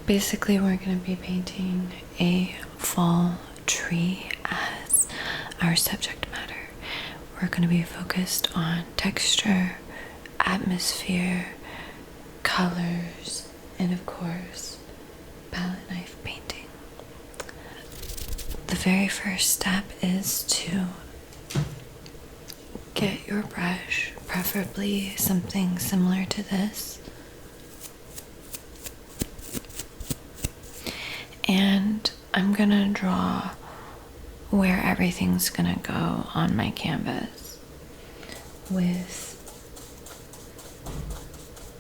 basically we're going to be painting a fall tree as our subject matter. We're going to be focused on texture, atmosphere, colors, and of course, palette knife painting. The very first step is to get your brush, preferably something similar to this, and I'm gonna draw where everything's gonna go on my canvas with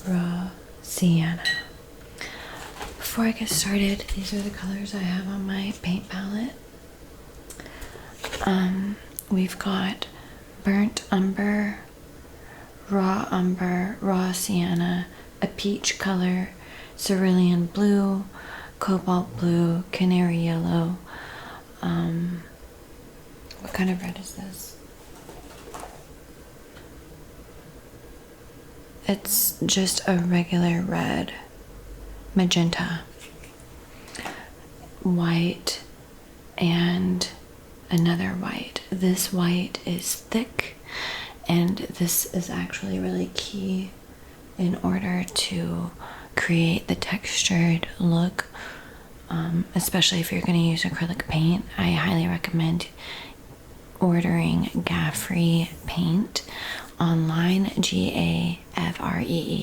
raw sienna. Before I get started, these are the colors I have on my paint palette. We've got burnt umber, raw sienna, a peach color, cerulean blue, cobalt blue, canary yellow. What kind of red is this? It's just a regular red, magenta, white, and another white. This white is thick, and this is actually really key in order to create the textured look, especially if you're going to use acrylic paint. I highly recommend ordering Gaffrey paint online, Gafree,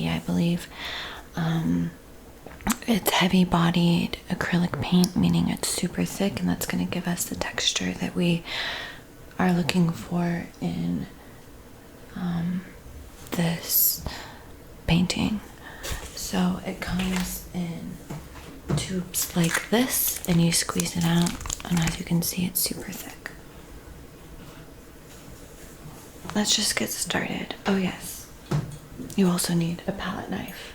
I believe. It's heavy-bodied acrylic paint, meaning it's super thick, and that's going to give us the texture that we are looking for in this painting. So it comes in tubes like this, and you squeeze it out, and as you can see, it's super thick. Let's just get started. Oh yes, you also need a palette knife.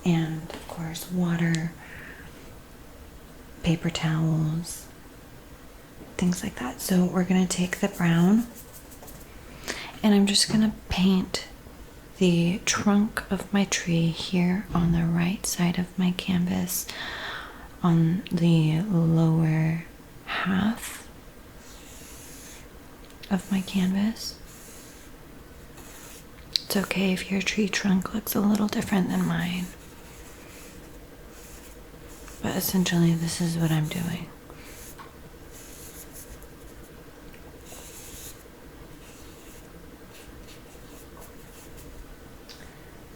And of course, water, paper towels, things like that. So we're gonna take the brown, and I'm just gonna paint the trunk of my tree here on the right side of my canvas, on the lower half of my canvas. It's okay if your tree trunk looks a little different than mine, but essentially this is what I'm doing.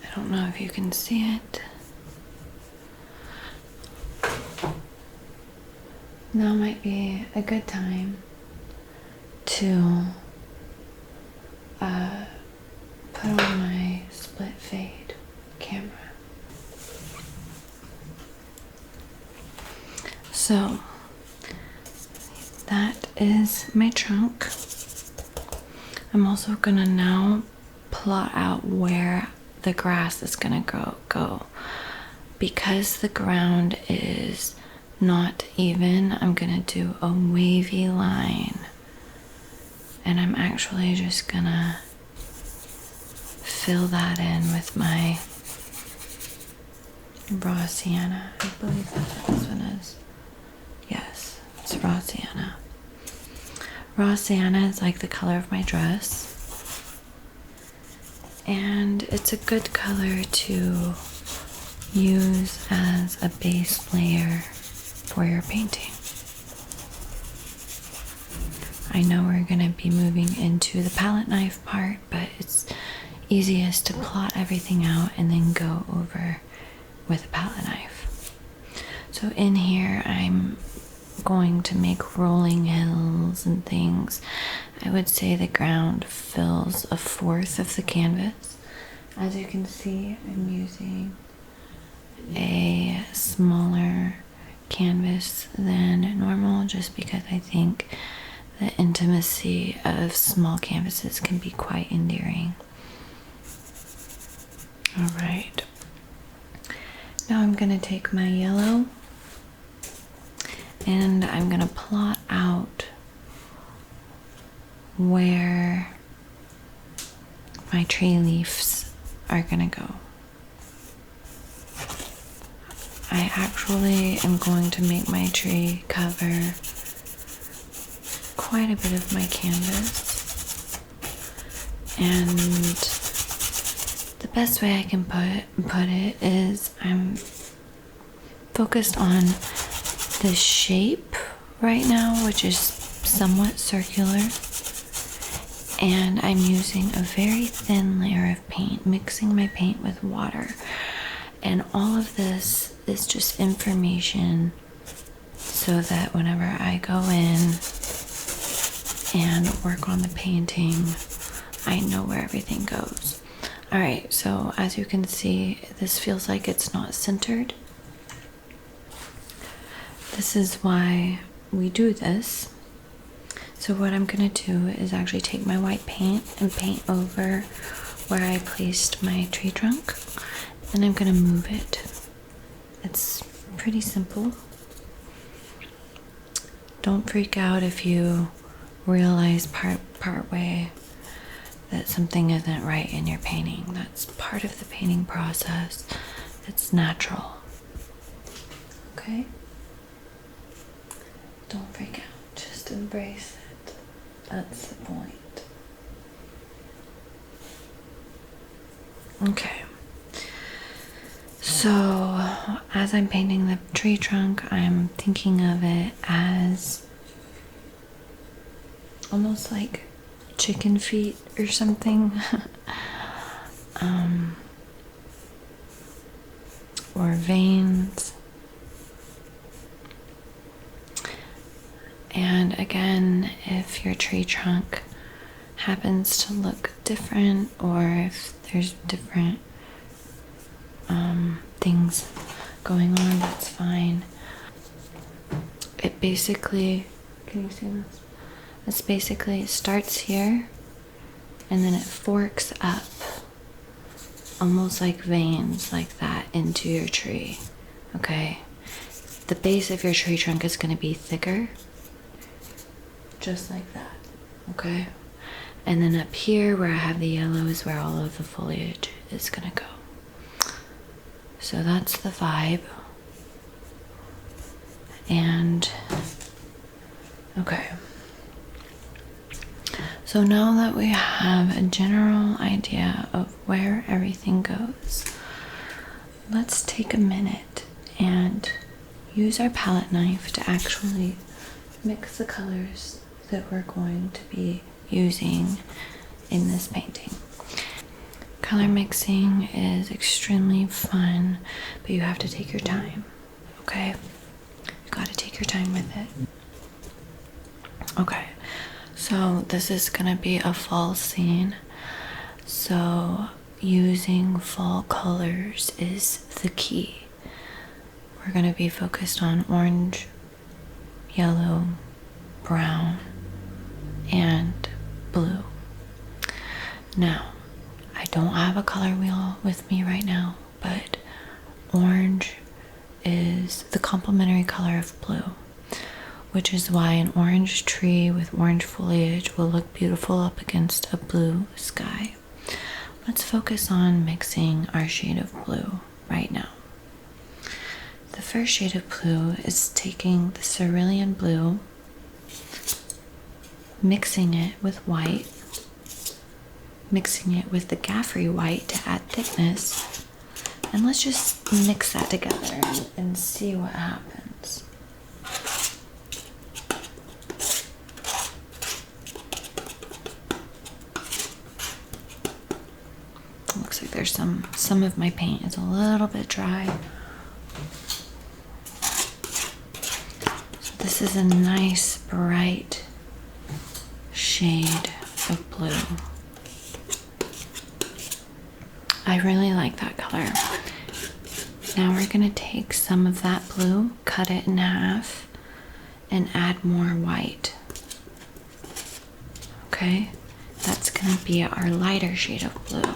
I don't know if you can see it. Now might be a good time to put on my split fade camera. So that is my trunk. I'm also gonna now plot out where the grass is gonna go. Because the ground is not even, I'm gonna do a wavy line, and I'm actually just gonna fill that in with my raw sienna. I believe that's what this one is. Yes, it's raw sienna. Raw sienna is like the color of my dress, and it's a good color to use as a base layer for your painting. I know we're going to be moving into the palette knife part, but it's easiest to plot everything out and then go over with a palette knife. So in here I'm going to make rolling hills and things. I would say the ground fills a fourth of the canvas. As you can see, I'm using a smaller canvas than normal just because I think the intimacy of small canvases can be quite endearing. All right, now I'm gonna take my yellow and I'm gonna plot out where my tree leaves are gonna go. I actually am going to make my tree cover quite a bit of my canvas, and the best way I can put it is I'm focused on the shape right now, which is somewhat circular, and I'm using a very thin layer of paint, mixing my paint with water. And all of this is just information so that whenever I go in and work on the painting, I know where everything goes. All right, so as you can see, this feels like it's not centered. This is why we do this. So what I'm gonna do is actually take my white paint and paint over where I placed my tree trunk, and I'm gonna move it. It's pretty simple. Don't freak out if you realize part way that something isn't right in your painting. That's part of the painting process. It's natural. Okay? Don't freak out. Just embrace it. That's the point. Okay. So, as I'm painting the tree trunk, I'm thinking of it as almost like chicken feet or something. Or veins. And again, if your tree trunk happens to look different, or if there's different things going on, that's fine. It basically, can you see this? It's basically, it starts here and then it forks up almost like veins like that into your tree. Okay, the base of your tree trunk is going to be thicker, just like that. Okay, and then up here where I have the yellow is where all of the foliage is going to go. So that's the vibe. And okay, so now that we have a general idea of where everything goes, let's take a minute and use our palette knife to actually mix the colors that we're going to be using in this painting. Color mixing is extremely fun, but you have to take your time, okay? You gotta take your time with it. Okay, so this is gonna be a fall scene, so using fall colors is the key. We're gonna be focused on orange, yellow, brown, and blue. Now, I don't have a color wheel with me right now, but orange is the complementary color of blue, which is why an orange tree with orange foliage will look beautiful up against a blue sky. Let's focus on mixing our shade of blue right now. The first shade of blue is taking the cerulean blue, mixing it with white, mixing it with the Gaffrey white to add thickness, and let's just mix that together and see what happens. Looks like there's some of my paint is a little bit dry. So this is a nice bright shade of blue. I really like that color. Now we're gonna take some of that blue, cut it in half, and add more white. Okay, that's gonna be our lighter shade of blue.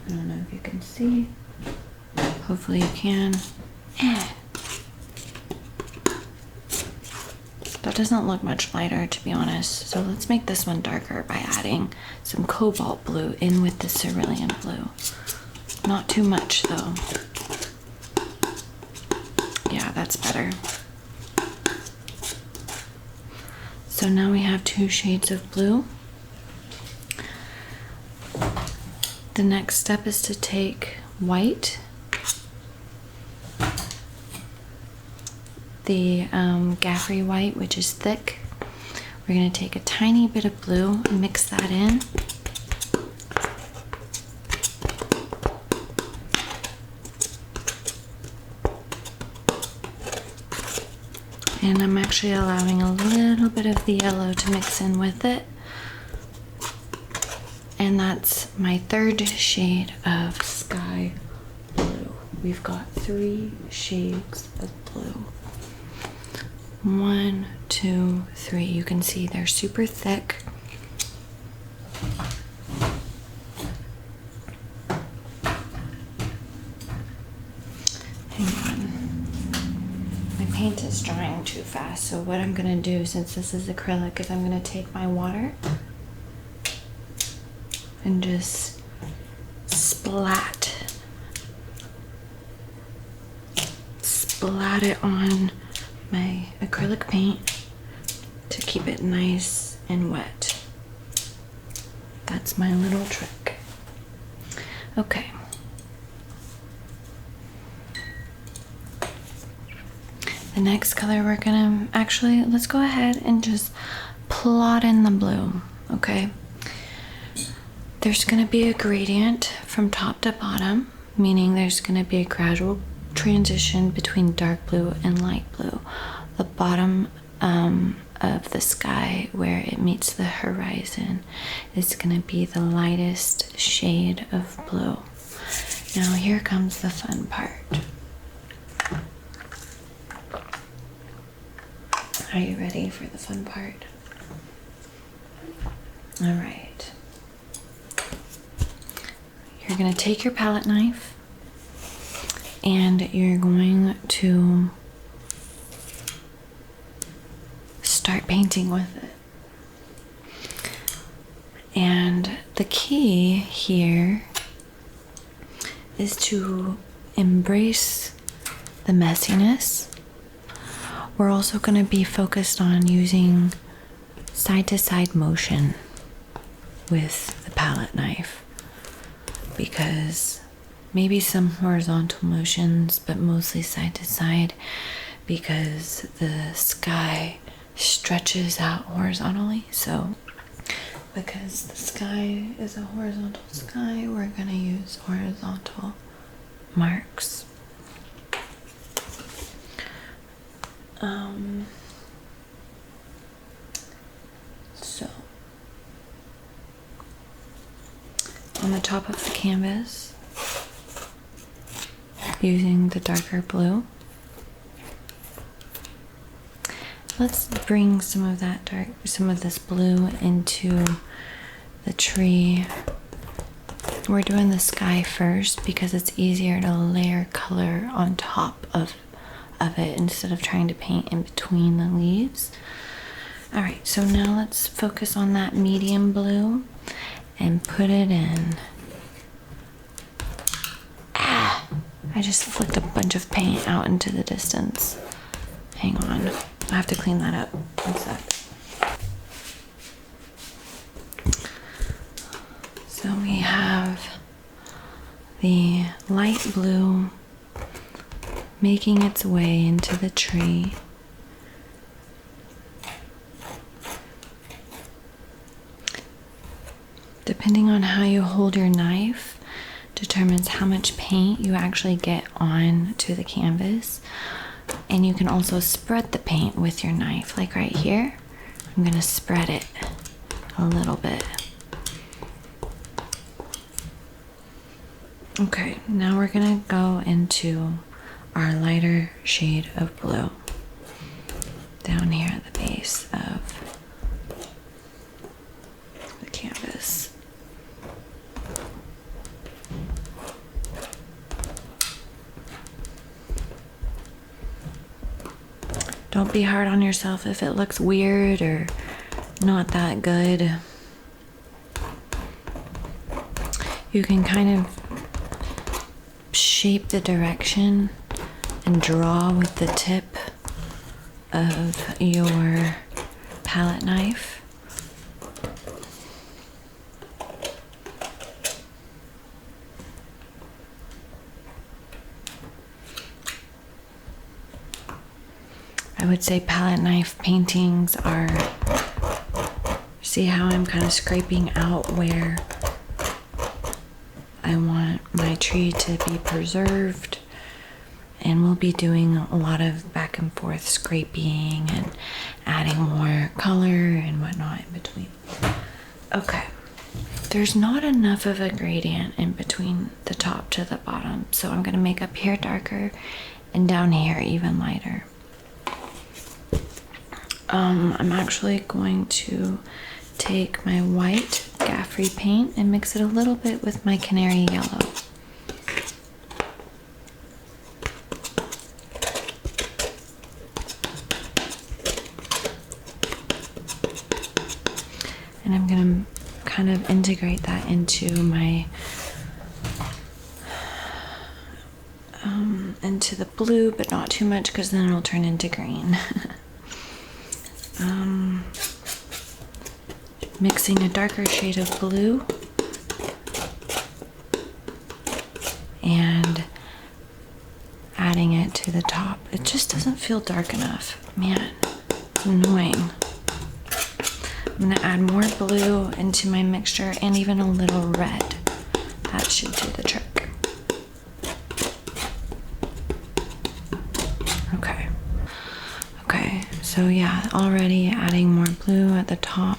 I don't know if you can see. Hopefully you can. That doesn't look much lighter, to be honest. So let's make this one darker by adding some cobalt blue in with the cerulean blue. Not too much though. Yeah, that's better. So now we have 2 shades of blue. The next step is to take white, the Gaffrey white, which is thick. We're going to take a tiny bit of blue and mix that in. And I'm actually allowing a little bit of the yellow to mix in with it. And that's my 3rd shade of sky blue. We've got 3 shades of blue. 1, 2, 3. You can see they're super thick. Hang on. My paint is drying too fast, so what I'm gonna do, since this is acrylic, is I'm gonna take my water and just splat it on my acrylic paint to keep it nice and wet. That's my little trick. Okay. The next color we're gonna, actually, let's go ahead and just plot in the blue, okay? There's gonna be a gradient from top to bottom, meaning there's gonna be a gradual transition between dark blue and light blue. The bottom of the sky where it meets the horizon is gonna be the lightest shade of blue. Now here comes the fun part. Are you ready for the fun part? All right. You're gonna take your palette knife and you're going to start painting with it. And the key here is to embrace the messiness. We're also going to be focused on using side-to-side motion with the palette knife, because maybe some horizontal motions, but mostly side to side, because the sky stretches out horizontally. So because the sky is a horizontal sky, we're going to use horizontal marks. So on the top of the canvas, using the darker blue, let's bring some of this blue into the tree. We're doing the sky first because it's easier to layer color on top of it instead of trying to paint in between the leaves. All right, so now let's focus on that medium blue and put it in. I just flicked a bunch of paint out into the distance. Hang on, I have to clean that up. 1 sec. So we have the light blue making its way into the tree. Depending on how you hold your knife determines how much paint you actually get on to the canvas. And you can also spread the paint with your knife. Like right here, I'm gonna spread it a little bit. Okay, now we're gonna go into our lighter shade of blue down here at the base of the canvas. Don't be hard on yourself if it looks weird or not that good. You can kind of shape the direction and draw with the tip of your palette knife. I would say palette knife paintings are, see how I'm kind of scraping out where I want my tree to be preserved, and we'll be doing a lot of back and forth scraping and adding more color and whatnot in between. Okay, there's not enough of a gradient in between the top to the bottom, so I'm gonna make up here darker and down here even lighter. I'm actually going to take my white Gaffrey paint and mix it a little bit with my canary yellow. And I'm going to kind of integrate that into my into the blue, but not too much because then it'll turn into green. Mixing a darker shade of blue and adding it to the top. It just doesn't feel dark enough. Man, it's annoying. I'm gonna add more blue into my mixture and even a little red. That should do the trick. Okay, so yeah, already adding more blue at the top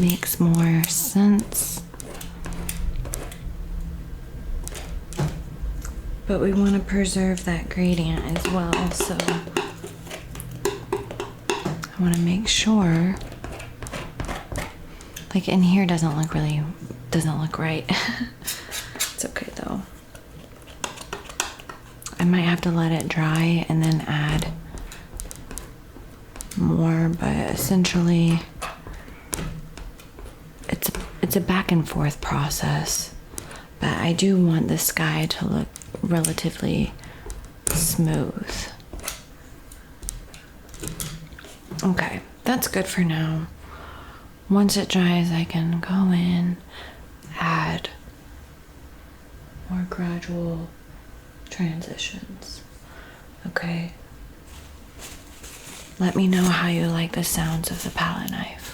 makes more sense. But we want to preserve that gradient as well, so I want to make sure, like in here doesn't look right. It's okay though. I might have to let it dry and then add more, but essentially it's a back and forth process. But I do want the sky to look relatively smooth. Okay, that's good for now. Once it dries, I can go in, add more gradual transitions. Okay. Let me know how you like the sounds of the palette knife.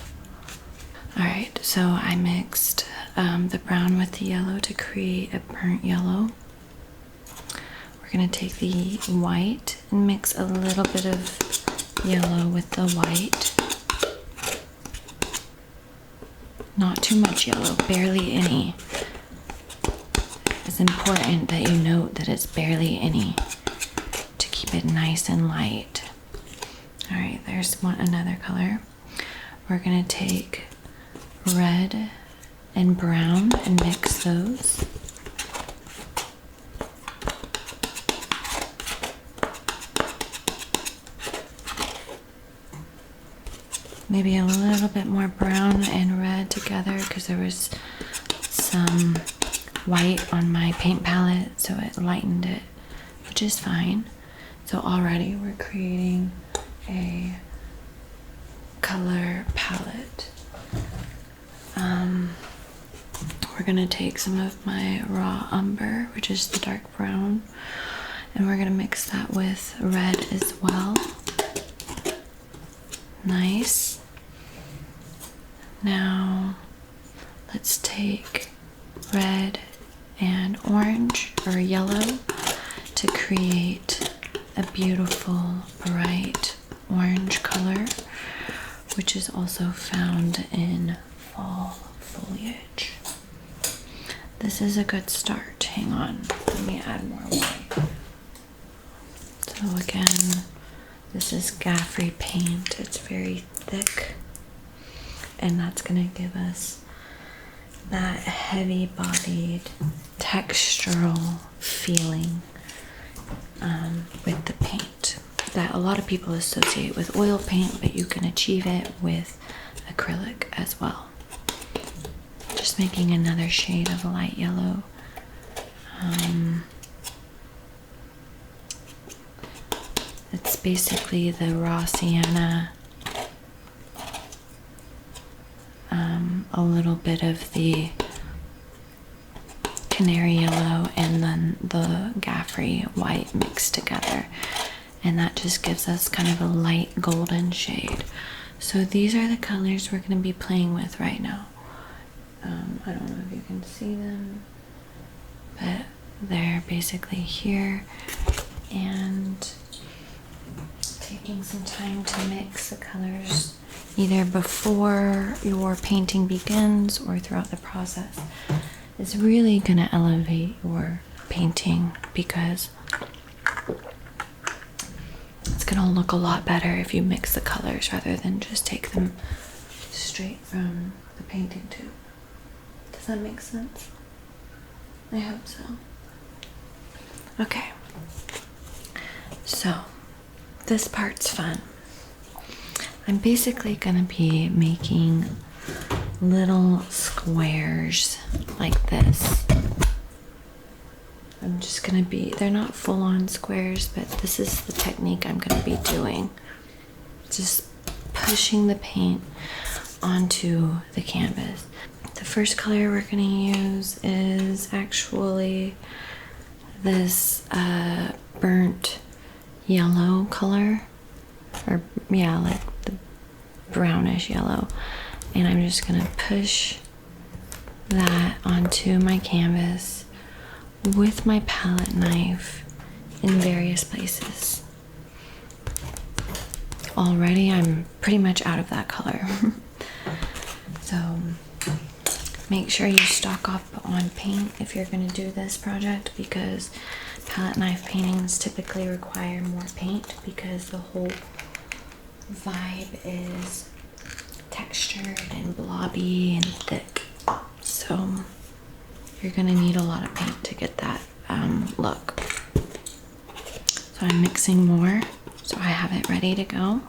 Alright, so I mixed the brown with the yellow to create a burnt yellow. We're going to take the white and mix a little bit of yellow with the white. Not too much yellow, barely any. It's important that you note that it's barely any to keep it nice and light. Alright, there's another color. We're going to take red and brown and mix those. Maybe a little bit more brown and red together because there was some white on my paint palette, so it lightened it, which is fine. So already we're creating a color palette. We're gonna take some of my raw umber, which is the dark brown, and we're gonna mix that with red as well. Nice. Now let's take red and orange or yellow to create a beautiful bright orange color, which is also found in fall foliage. This is a good start. Hang on, let me add more white. So again, this is Gaffrey paint. It's very thick, and that's gonna give us that heavy-bodied textural feeling with the paint. that a lot of people associate with oil paint, but you can achieve it with acrylic as well. Just making another shade of light yellow. It's basically the raw sienna, a little bit of the canary yellow, and then the Gaffrey white mixed together, and that just gives us kind of a light golden shade. So these are the colors we're going to be playing with right now. I don't know if you can see them, but they're basically here, and taking some time to mix the colors either before your painting begins or throughout the process is really going to elevate your painting, because it's going to look a lot better if you mix the colors rather than just take them straight from the painting tube. Does that make sense? I hope so. Okay, so this part's fun. I'm basically gonna be making little squares like this. I'm just gonna be, they're not full-on squares, but this is the technique I'm gonna be doing. Just pushing the paint onto the canvas. The first color we're gonna use is actually this burnt yellow color, or yeah, like the brownish yellow, and I'm just gonna push that onto my canvas with my palette knife in various places. Already I'm pretty much out of that color. So make sure you stock up on paint if you're going to do this project, because palette knife paintings typically require more paint because the whole vibe is textured and blobby and thick. So you're going to need a lot of paint to get that look. So I'm mixing more so I have it ready to go.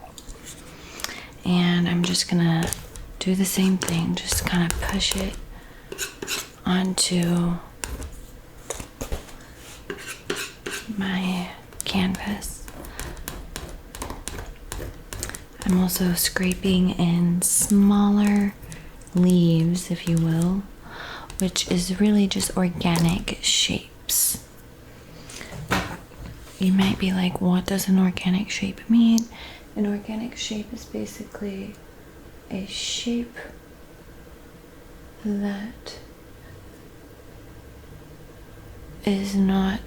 And I'm just going to do the same thing, just kind of push it onto my canvas. I'm also scraping in smaller leaves, if you will, which is really just organic shapes. You might be like, what does an organic shape mean? An organic shape is basically a shape that is not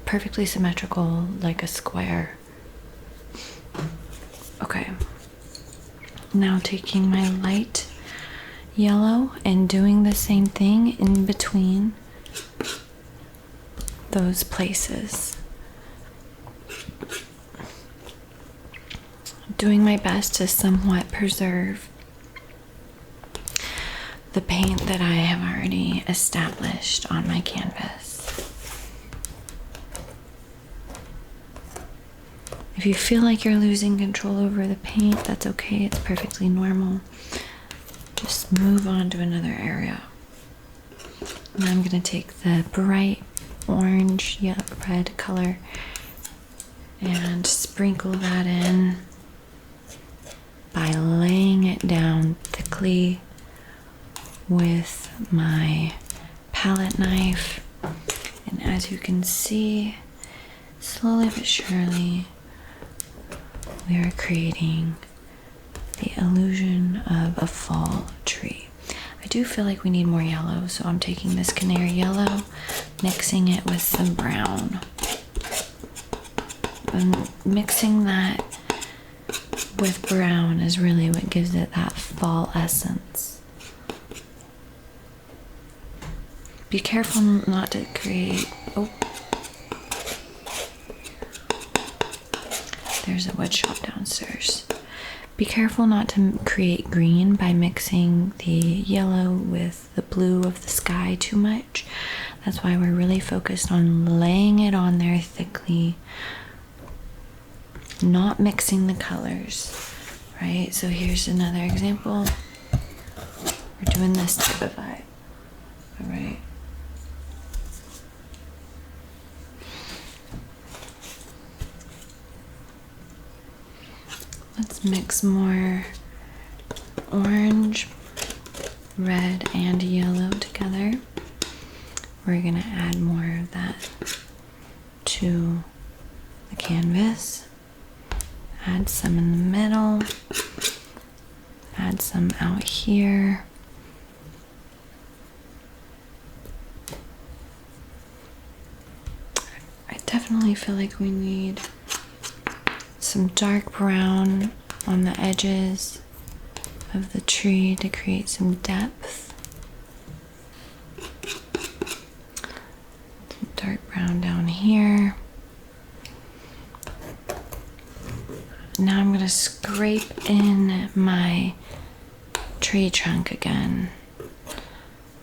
perfectly symmetrical like a square. Okay, now taking my light yellow and doing the same thing in between those places. Doing my best to somewhat preserve the paint that I have already established on my canvas. If you feel like you're losing control over the paint, that's okay, it's perfectly normal. Just move on to another area. Now I'm going to take the bright orange, yellow, red color and sprinkle that in by laying it down thickly with my palette knife. And as you can see, slowly but surely, we are creating the illusion of a fall tree. I do feel like we need more yellow, so I'm taking this canary yellow, mixing it with some brown. And mixing that with brown is really what gives it that fall essence. Be careful not to create, oh, there's a wood shop downstairs. Be careful not to create green by mixing the yellow with the blue of the sky too much. That's why we're really focused on laying it on there thickly not mixing the colors, right? So here's another example. We're doing this type of vibe, all right? Let's mix more orange, red, and yellow together. We're gonna add more of that to the canvas. Add some in the middle. Add some out here. I definitely feel like we need some dark brown on the edges of the tree to create some depth. Some dark brown down here. Now I'm gonna scrape in my tree trunk again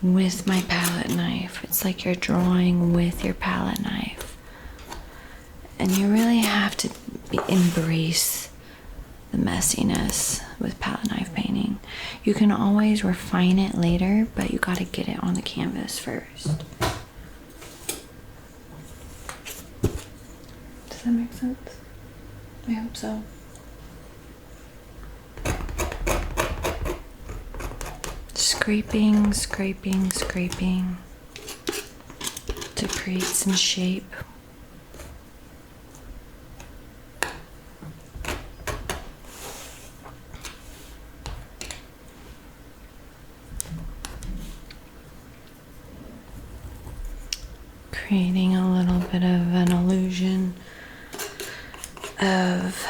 with my palette knife. It's like you're drawing with your palette knife. And you really have to embrace the messiness with palette knife painting. You can always refine it later, but you gotta get it on the canvas first. Does that make sense? I hope so. Scraping, scraping, scraping to create some shape. Creating a little bit of an illusion of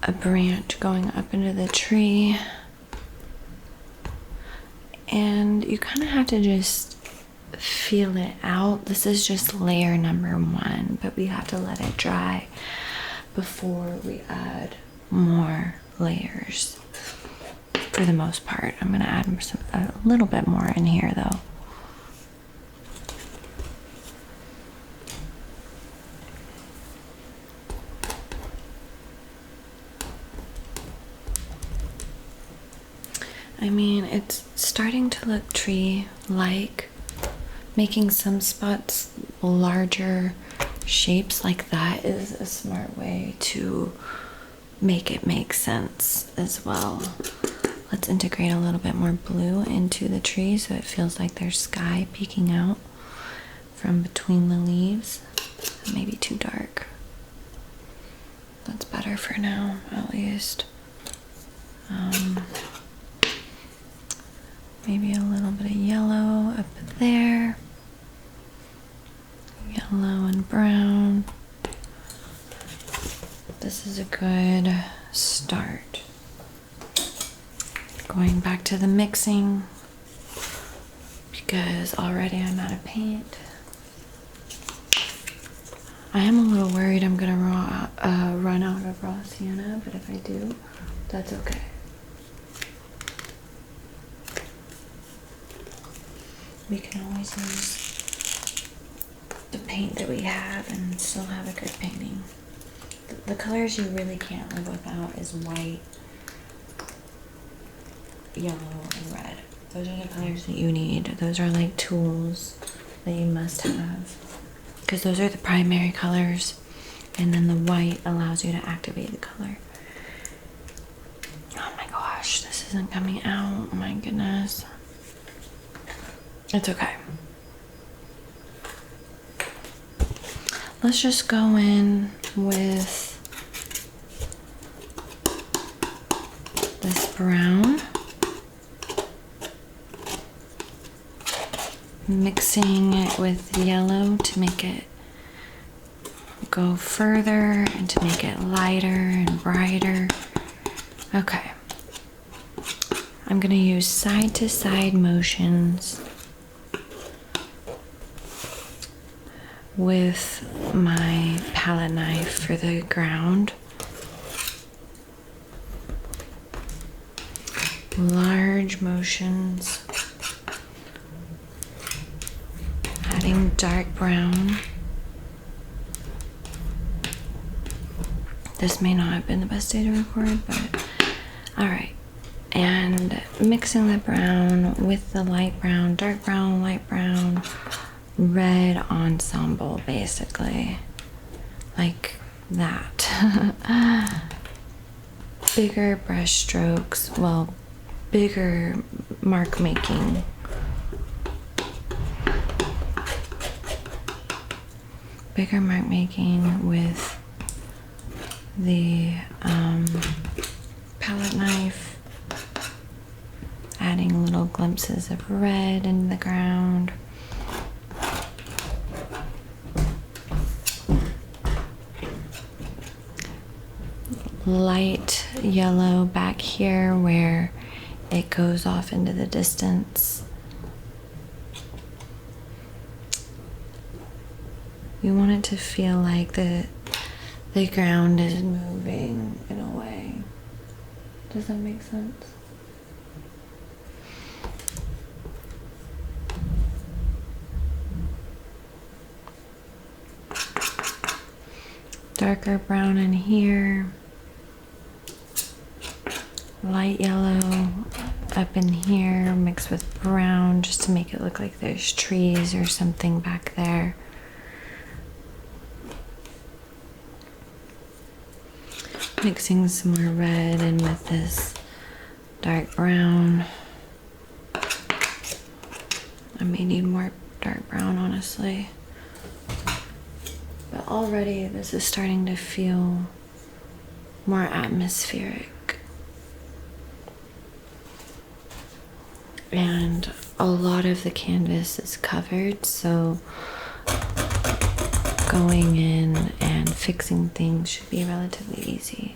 a branch going up into the tree. And you kind of have to just feel it out. This is just layer number 1, but we have to let it dry before we add more layers. For the most part, I'm going to add a little bit more in here though. I mean, it's starting to look tree-like. Making some spots larger shapes like that is a smart way to make it make sense as well. Let's integrate a little bit more blue into the tree so it feels like there's sky peeking out from between the leaves. Maybe too dark. That's better for now, at least. Maybe a little bit of yellow up there. Yellow and brown. This is a good start. Going back to the mixing because already I'm out of paint. I am a little worried I'm gonna run out of raw sienna, but if I do, that's okay. We can always use the paint that we have and still have a good painting. The colors you really can't live without is white, yellow, and red. Those are the colors that you need. Those are like tools that you must have because those are the primary colors, and then the white allows you to activate the color. Oh my gosh, this isn't coming out. Oh my goodness. It's okay. Let's just go in with this brown, mixing it with yellow to make it go further and to make it lighter and brighter. Okay. I'm going to use side to side motions with my palette knife for the ground. Large motions. Adding dark brown This may not have been the best day to record, but all right. And mixing the brown with the light brown, dark brown, light brown, red ensemble, basically. Like that. Bigger brush strokes, well, bigger mark making. Bigger mark making with the palette knife, adding little glimpses of red in the ground. Light yellow back here where it goes off into the distance. We want it to feel like the ground is moving in a way. Does that make sense? Darker brown in here. Light yellow up in here mixed with brown just to make it look like there's trees or something back there. Mixing some more red in with this dark brown. I may need more dark brown, honestly. But already this is starting to feel more atmospheric. And a lot of the canvas is covered, so going in and fixing things should be relatively easy.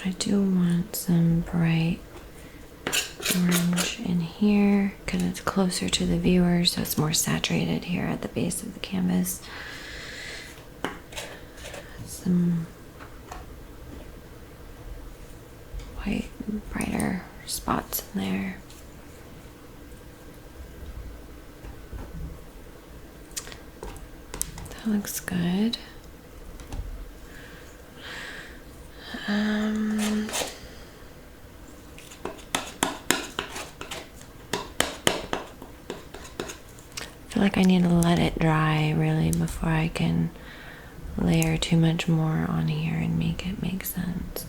I do want some bright orange in here because it's closer to the viewer, so it's more saturated here at the base of the canvas. Some white, brighter spots in there. That looks good. I feel like I need to let it dry really before I can layer too much more on here and make it make sense.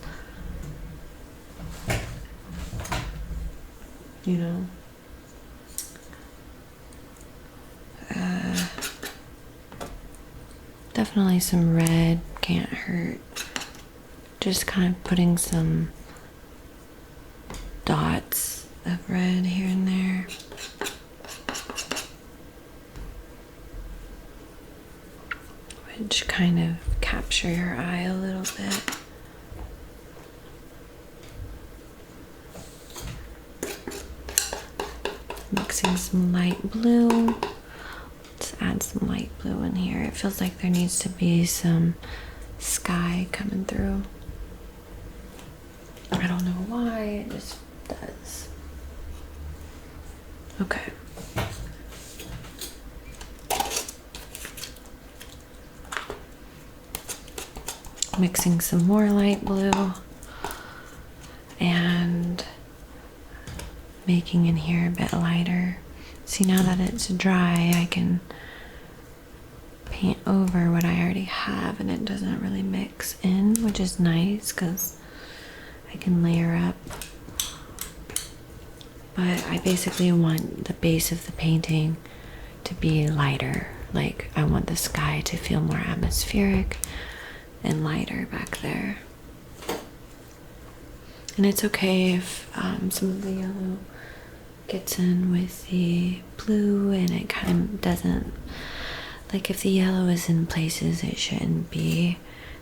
You know? Definitely some red can't hurt. Just kind of putting some dots of red here and there. Which kind of capture your eye a little bit. Mixing some light blue. Let's add some light blue in here. It feels like there needs to be some sky coming through. I don't know why, it just does. Okay. Mixing some more light blue and making in here a bit lighter. See, now that it's dry, I can paint over what I already have and it doesn't really mix in, which is nice because I can layer up. But I basically want the base of the painting to be lighter. Like, I want the sky to feel more atmospheric and lighter back there. And it's okay if some of the yellow gets in with the blue and it kind of doesn't, like if the yellow is in places it shouldn't be,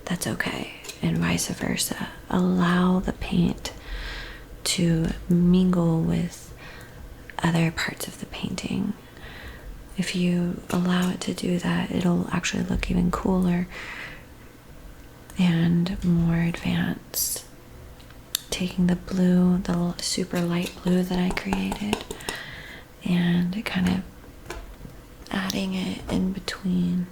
that's okay, and vice versa. Allow the paint to mingle with other parts of the painting. If you allow it to do that, it'll actually look even cooler and more advanced. Taking the blue, the super light blue that I created, and kind of adding it in between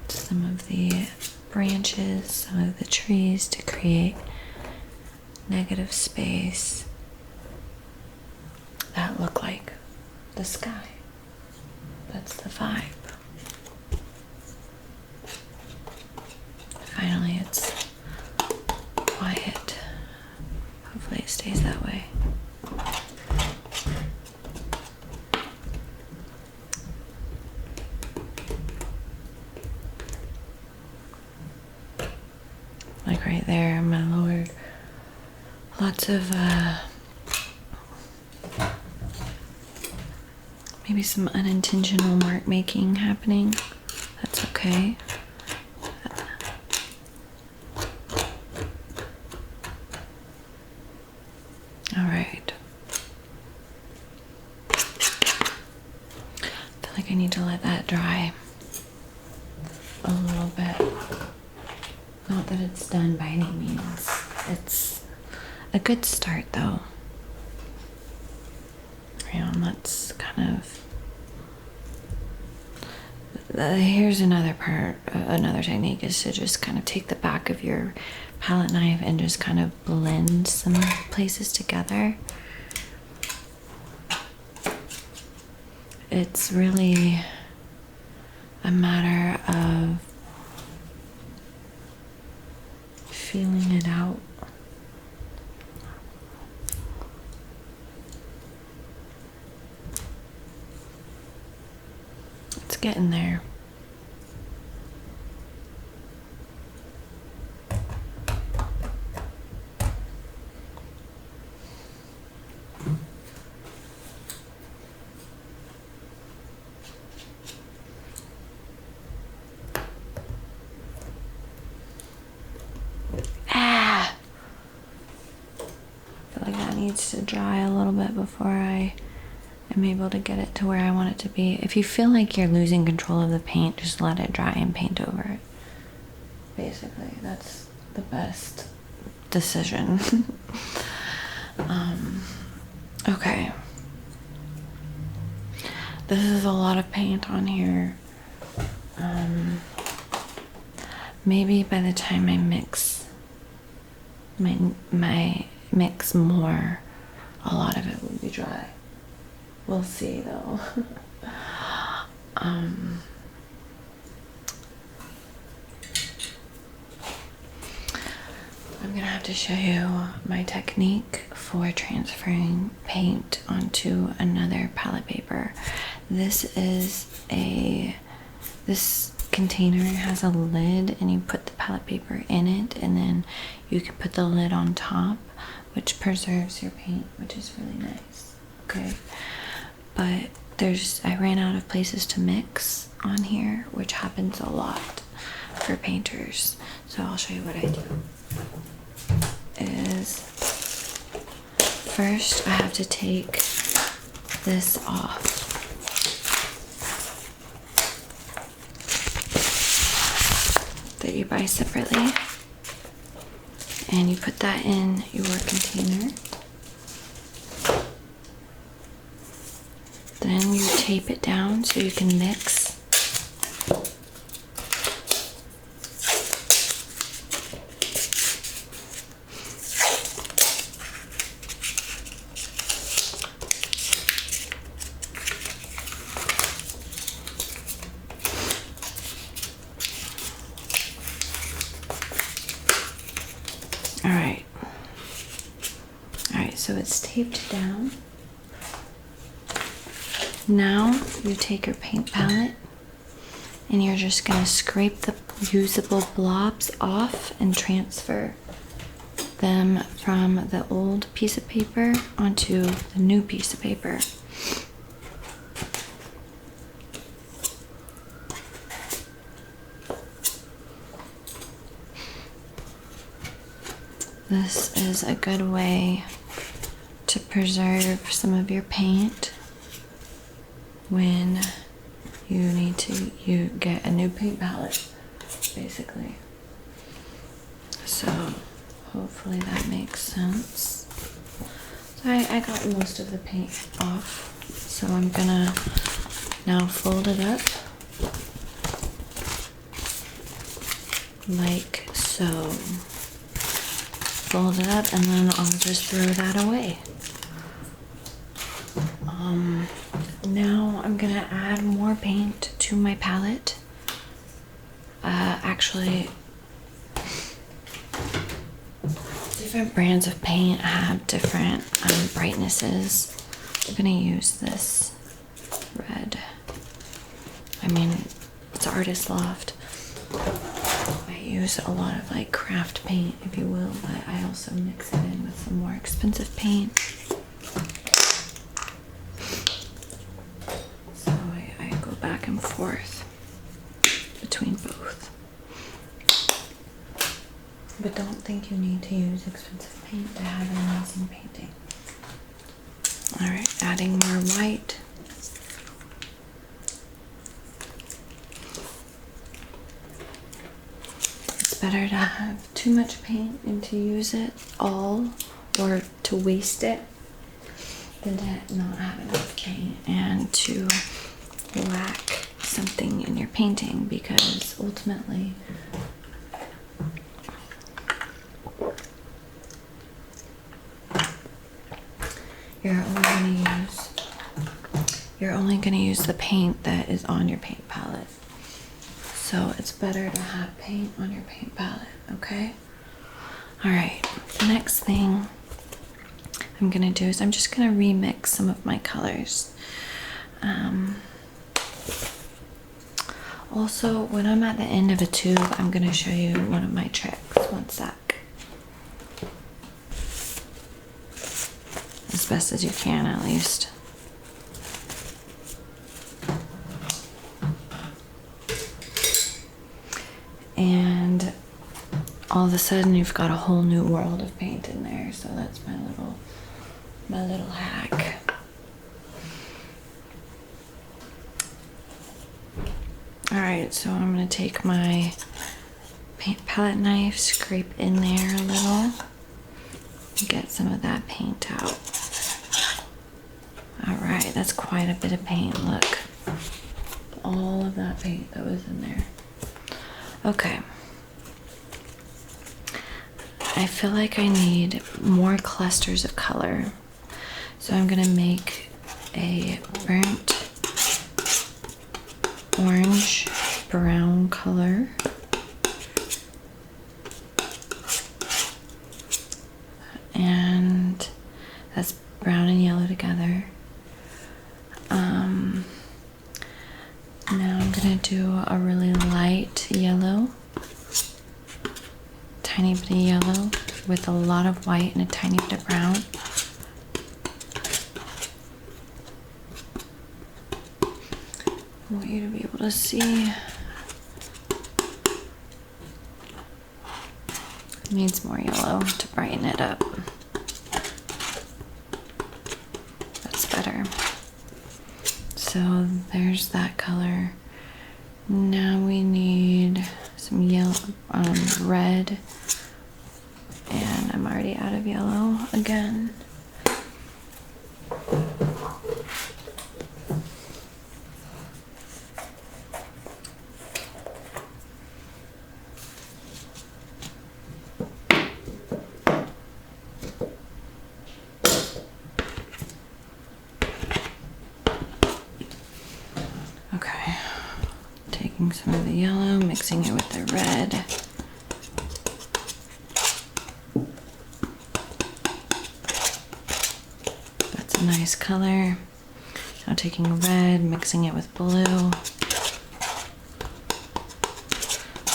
some of the branches, some of the trees to create negative space that look like the sky. That's the vibe. Finally, it's quiet. Hopefully it stays that way. Like right there, my lord. Lots of maybe some unintentional mark making happening. That's okay. All right. I feel like I need to let that dry a little bit. Not that it's done by any means. It's a good start though. And that's kind of here's another part, another technique is to just kind of take the back of your palette knife and just kind of blend some places together. It's really a matter of feeling it out. It's getting there. Needs to dry a little bit before I am able to get it to where I want it to be. If you feel like you're losing control of the paint, just let it dry and paint over it. Basically, that's the best decision. Okay. This is a lot of paint on here. Maybe by the time I mix my mix more, a lot of it will be dry. We'll see though. I'm gonna have to show you my technique for transferring paint onto another palette paper. This container has a lid and you put the palette paper in it, and then you can put the lid on top, which preserves your paint, which is really nice. Okay, but I ran out of places to mix on here, which happens a lot for painters. So I'll show you what I do. Is first I have to take this off. That you buy separately, and you put that in your container. Then you tape it down so you can mix. Alright, so it's taped down. Now you take your paint palette and you're just going to scrape the usable blobs off and transfer them from the old piece of paper onto the new piece of paper. This is a good way to preserve some of your paint when you need to get a new paint palette, basically. So hopefully that makes sense. So I got most of the paint off. So I'm gonna now fold it up like so. Fold it up and then I'll just throw that away. Now I'm gonna add more paint to my palette. Actually, different brands of paint have different brightnesses. I'm gonna use this red. I mean, it's Artist Loft. I use a lot of like craft paint, if you will, but I also mix it in with some more expensive paint. So I go back and forth between both. But don't think you need to use expensive paint to have an amazing painting. Alright, adding more white. It's better to have too much paint and to use it all or to waste it than to not have enough paint and to lack something in your painting, because ultimately you're only going to use the paint that is on your paint palette. So it's better to have paint on your paint palette, okay? All right, the next thing I'm going to do is I'm just going to remix some of my colors. Also, when I'm at the end of a tube, I'm going to show you one of my tricks. One sec. As best as you can, at least. And all of a sudden you've got a whole new world of paint in there. So that's my little hack. All right, so I'm gonna take my paint palette knife, scrape in there a little, get some of that paint out. All right, that's quite a bit of paint. Look, all of that paint that was in there. Okay. I feel like I need more clusters of color. So I'm gonna make a burnt orange brown color. And that's brown and yellow together. Now I'm gonna do a really light yellow, tiny bit of yellow with a lot of white and a tiny bit of brown. I want you to be able to see. It needs more yellow to brighten it up. That's better. So there's that color. Now we need some yellow, red, and I'm already out of yellow again. Okay, taking some of the yellow, mixing it with the red. That's a nice color. Now taking red, mixing it with blue.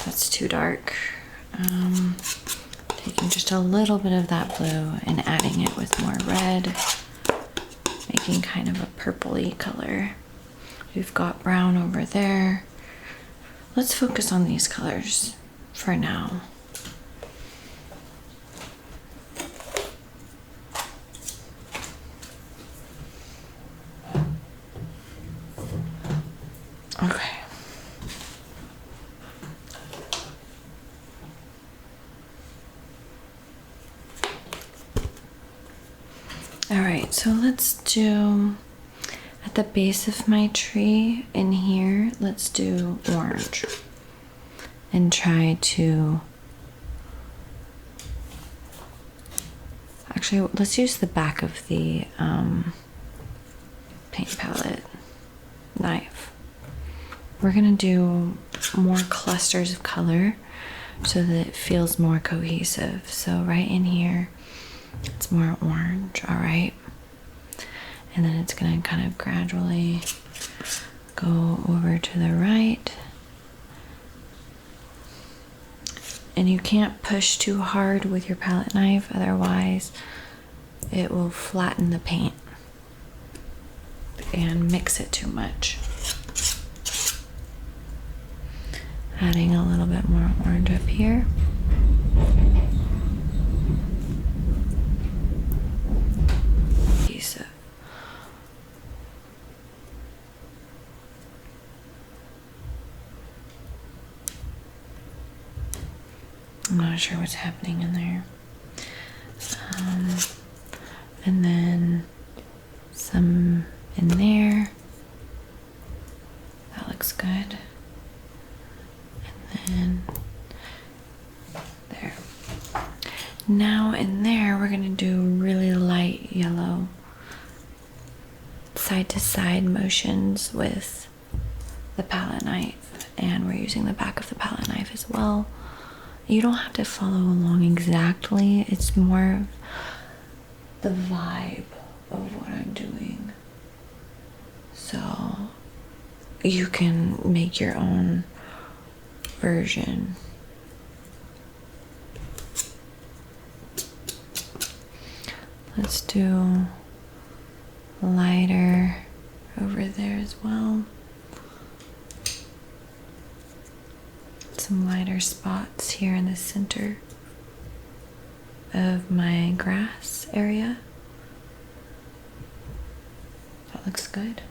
That's too dark. Taking just a little bit of that blue and adding it with more red, making kind of a purpley color. We've got brown over there. Let's focus on these colors for now. Okay. All right, so let's do At the base of my tree in here, let's do orange and try to, actually let's use the back of the paint palette knife. We're gonna do more clusters of color so that it feels more cohesive. So right in here, it's more orange, all right? And then it's gonna kind of gradually go over to the right. And you can't push too hard with your palette knife, otherwise it will flatten the paint and mix it too much. Adding a little bit more orange up here. Adhesive. I'm not sure what's happening in there. And then some in there. That looks good. And then there. Now in there, we're gonna do really light yellow side to side motions with the palette knife, and we're using the back of the palette knife as well. You don't have to follow along exactly, it's more the vibe of what I'm doing. So you can make your own version. Let's do lighter over there as well. Some lighter spots here in the center of my grass area. That looks good.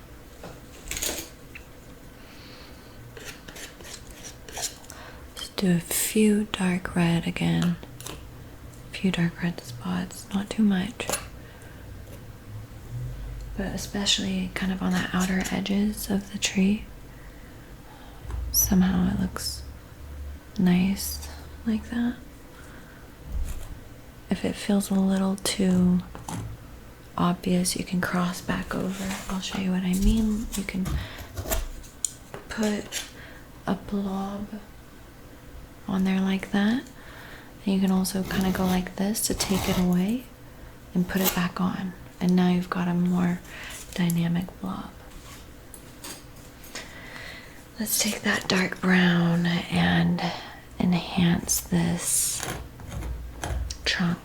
Let's do a few dark red again. A few dark red spots, not too much. But especially kind of on the outer edges of the tree. Somehow it looks nice like that. If it feels a little too obvious, you can cross back over. I'll show you what I mean. You can put a blob on there like that, and you can also kind of go like this to take it away and put it back on, and now you've got a more dynamic blob. Let's take that dark brown and enhance this trunk.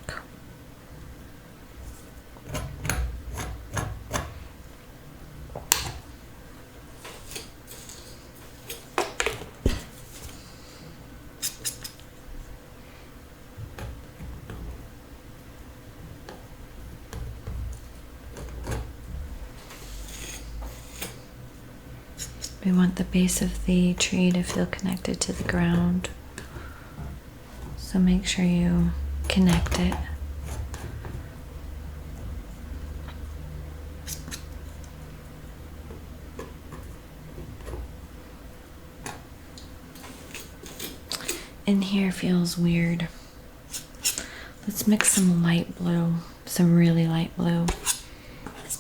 We want the base of the tree to feel connected to the ground. So make sure you connect it. In here feels weird. Let's mix some light blue, some really light blue.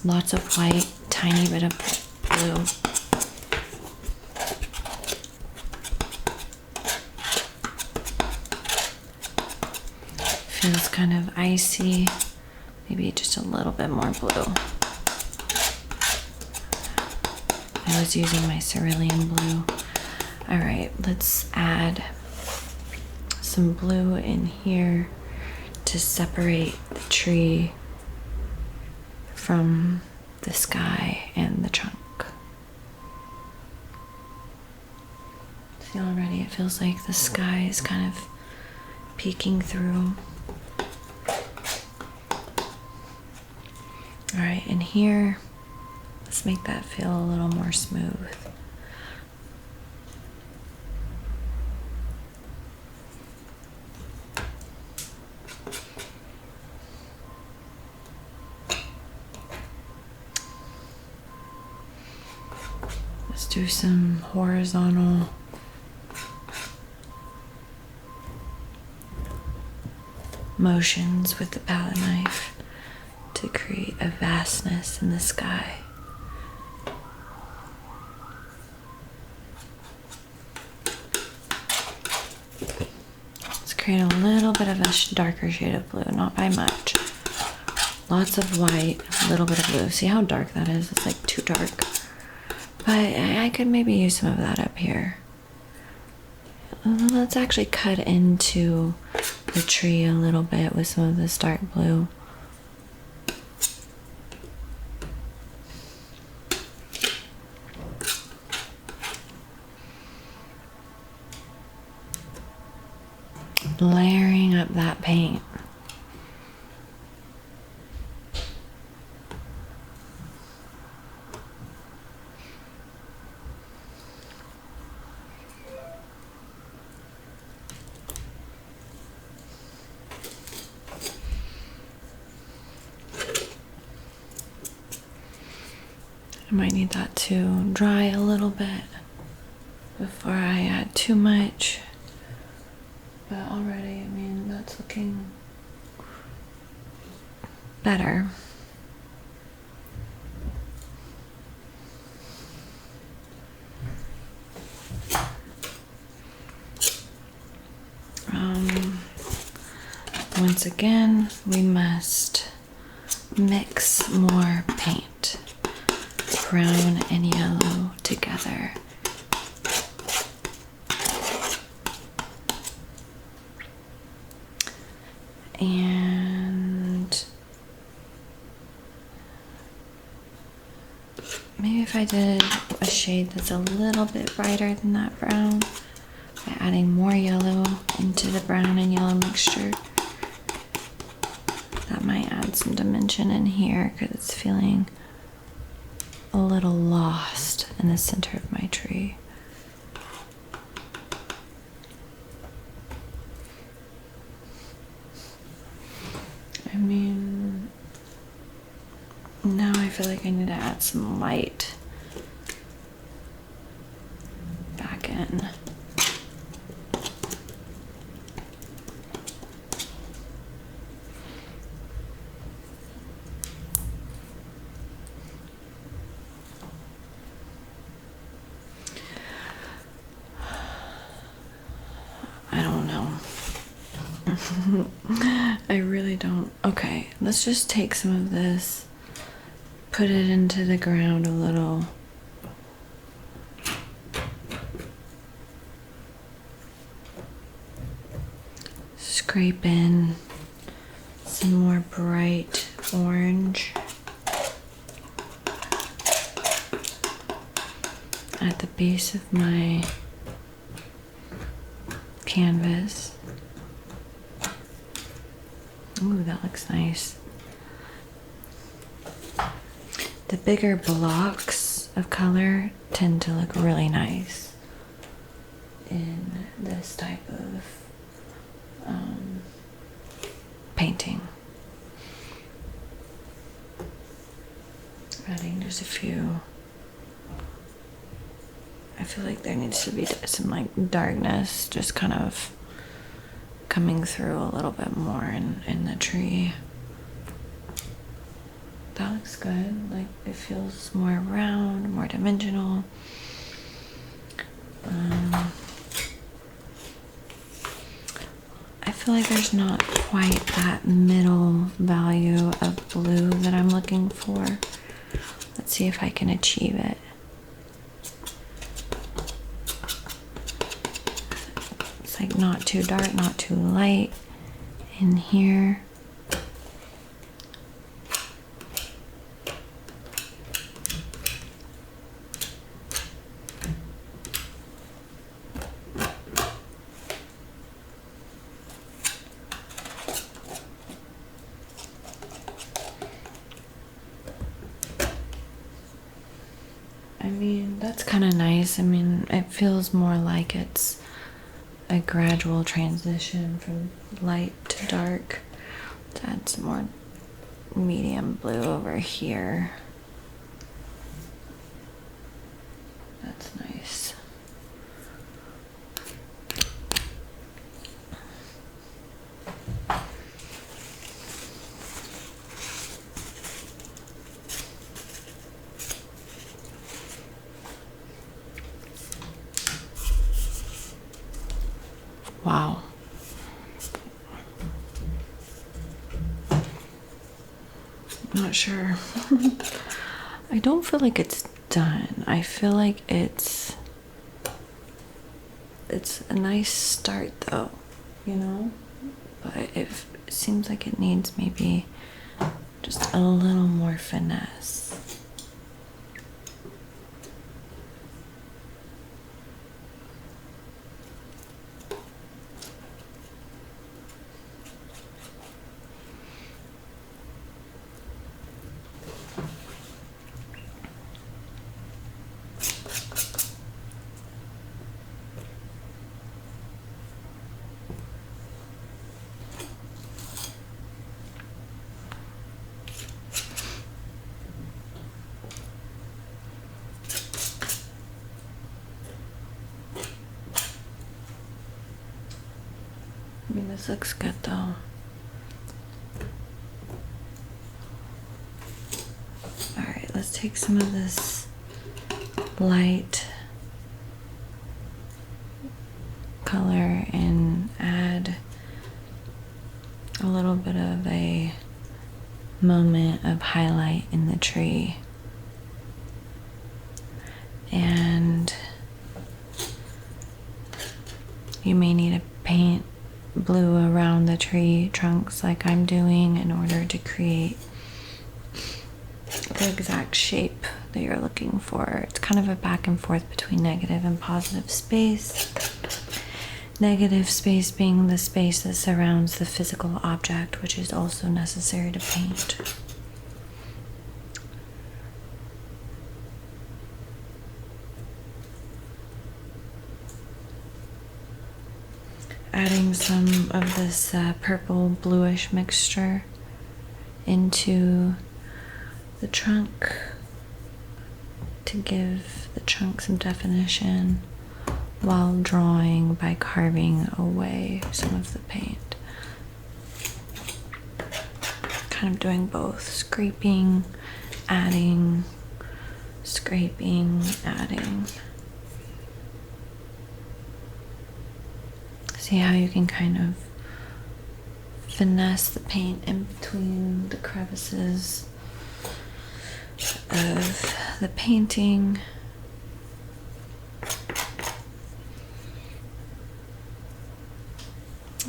Lots of white, tiny bit of blue. Feels kind of icy, maybe just a little bit more blue. I was using my cerulean blue. All right, let's add some blue in here to separate the tree from the sky and the trunk. See, already it feels like the sky is kind of peeking through. All right, and here, let's make that feel a little more smooth. do some horizontal motions with the palette knife to create a vastness in the sky. Let's create a little bit of a darker shade of blue, not by much. Lots of white, a little bit of blue. See how dark that is? It's like too dark. But I could maybe use some of that up here. Let's actually cut into the tree a little bit with some of this dark blue. Layering up that paint. I might need that to dry a little bit before I add too much. But already, I mean, that's looking better. Once again, we must mix more paint, brown and yellow together. And maybe if I did a shade that's a little bit brighter than that brown, by adding more yellow into the brown and yellow mixture, that might add some dimension in here because it's feeling a little lost in the center of my tree. I mean, now I feel like I need to add some light back in. I don't know. I really don't. Okay, let's just take some of this, put it into the ground a little. Scrape in some more bright orange at the base of my canvas. Ooh, that looks nice. The bigger blocks of color tend to look really nice in this type of painting. Adding just a few. I feel like there needs to be some like darkness just kind of coming through a little bit more in the tree. That looks good. Like it feels more round, more dimensional. I feel like there's not quite that middle value of blue that I'm looking for. Let's see if I can achieve it. It's like not too dark, not too light in here. I mean, that's kind of nice. I mean, it feels more like it's a gradual transition from light to dark. Let's add some more medium blue over here. That's Not sure. I don't feel like it's done. I feel like it's a nice start though, you know? But it seems like it needs maybe just a little more finesse. I mean, this looks good though. Alright, let's take some of this light color and add a little bit of a moment of highlight in the tree. And you may need to paint blue around the tree trunks like I'm doing in order to create the exact shape that you're looking for. It's kind of a back and forth between negative and positive space. Negative space being the space that surrounds the physical object, which is also necessary to paint. Adding some of this purple bluish mixture into the trunk to give the trunk some definition while drawing by carving away some of the paint. Kind of doing both, scraping, adding, scraping, adding. See how you can kind of finesse the paint in between the crevices of the painting.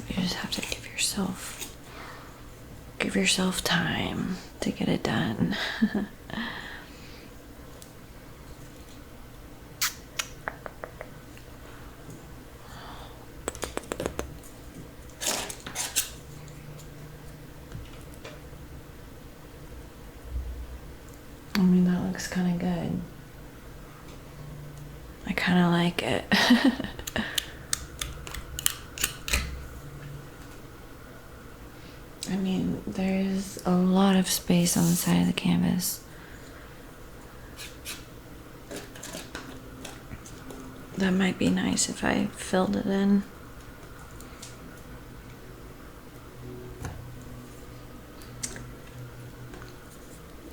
You just have to give yourself time to get it done. I mean, that looks kind of good. I kind of like it. I mean, there's a lot of space on the side of the canvas. That might be nice if I filled it in.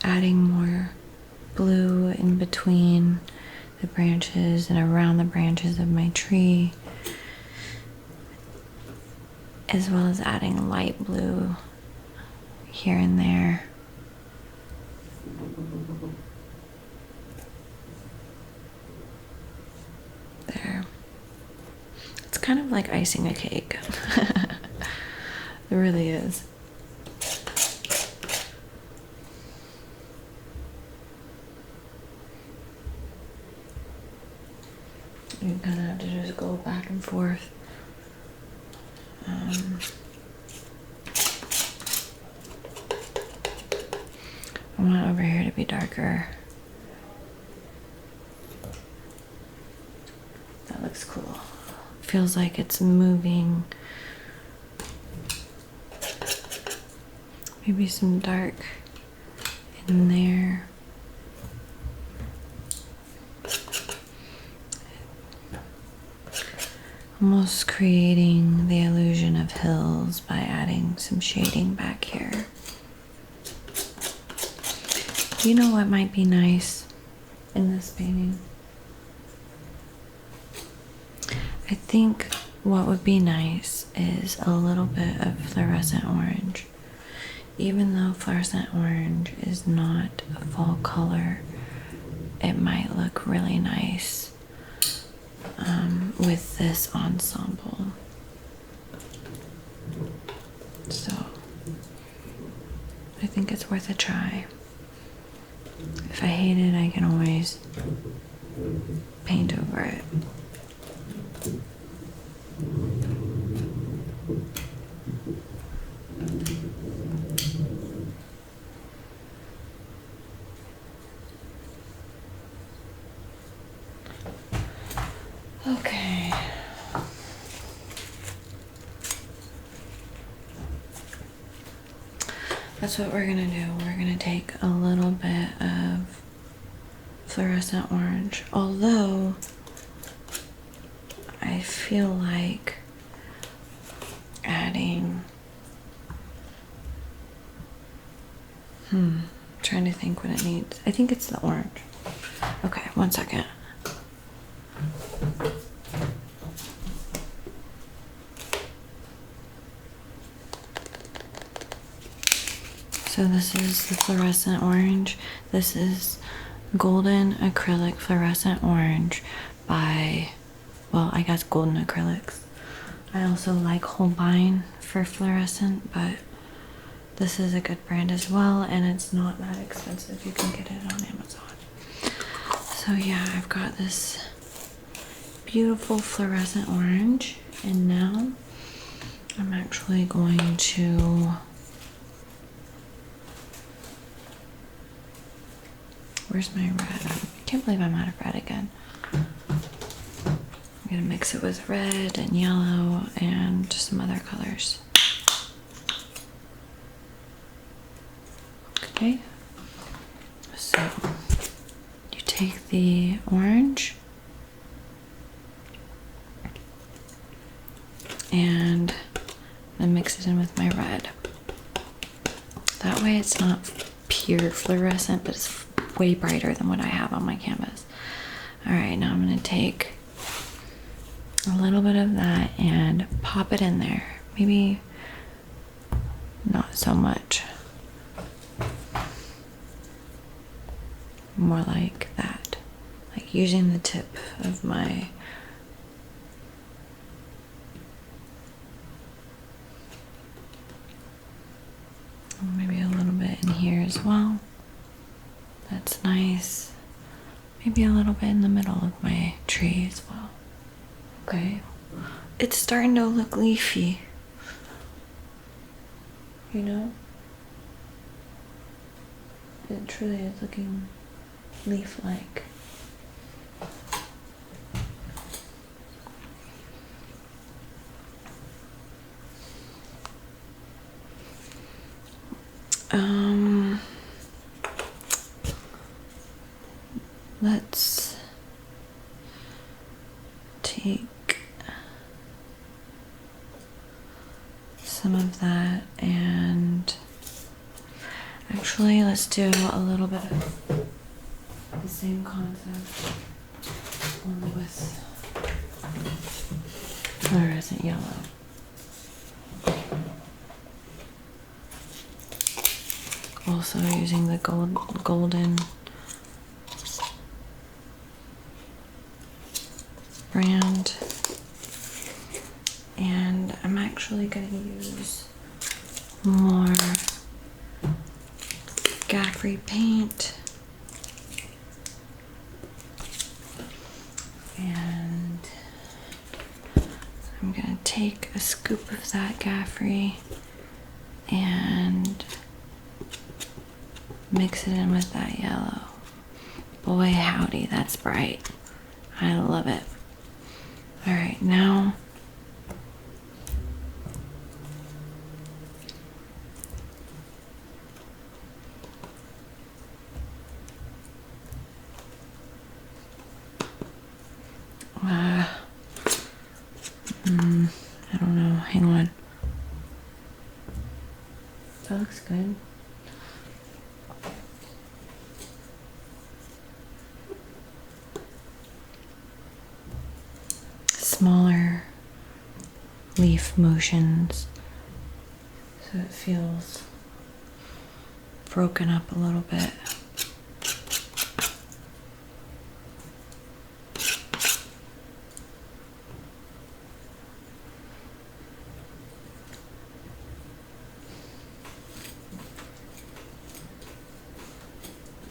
Adding more blue in between the branches and around the branches of my tree, as well as adding light blue here and there. There. It's kind of like icing a cake. It really is. You kind of have to just go back and forth. I want over here to be darker. That looks cool. Feels like it's moving. Maybe some dark in there. Almost creating the illusion of hills by adding some shading back here. You know what might be nice in this painting? I think what would be nice is a little bit of fluorescent orange. even though fluorescent orange is not a fall color, it might look really nice with this ensemble. So I think it's worth a try. If I hate it, I can always paint over it. Okay. That's what we're gonna do. We're gonna take a little bit of fluorescent orange, although I feel like adding, trying to think what it needs. I think it's the orange. Okay, 1 second. So this is the fluorescent orange. This is golden acrylic fluorescent orange by, well, I guess Golden Acrylics. I also like Holbein for fluorescent, but this is a good brand as well, and it's not that expensive. You can get it on Amazon. So yeah, I've got this beautiful fluorescent orange, and now I'm actually going to, where's my red? I can't believe I'm out of red again. I'm gonna mix it with red and yellow and some other colors. Okay, so you take the orange and then mix it in with my red. That way it's not pure fluorescent, but it's way brighter than what I have on my canvas. All right, now I'm gonna take a little bit of that and pop it in there. Maybe not so much. More like that. Like using the tip of my maybe a little bit in here as well. That's nice. Maybe a little bit in the middle of my tree as well. Okay. It's starting to look leafy. You know? It truly is looking leaf-like. Let's take some of that, and actually let's do a little bit of the same concept, only with fluorescent yellow. Also using the golden brand, and I'm actually going to use more Gaffrey paint, and I'm going to take a scoop of that Gaffrey and mix it in with that yellow. Boy howdy, that's bright. I love it. All right, now I don't know, hang on. That looks good. Smaller leaf motions so it feels broken up a little bit.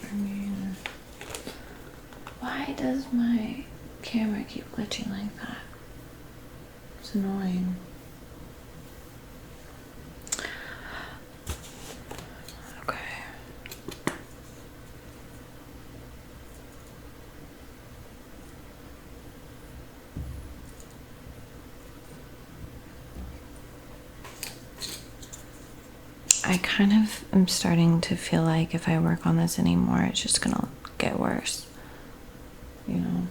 I mean, why does my camera keep glitching like that? It's annoying. Okay. I kind of am starting to feel like if I work on this anymore, it's just gonna get worse. You know?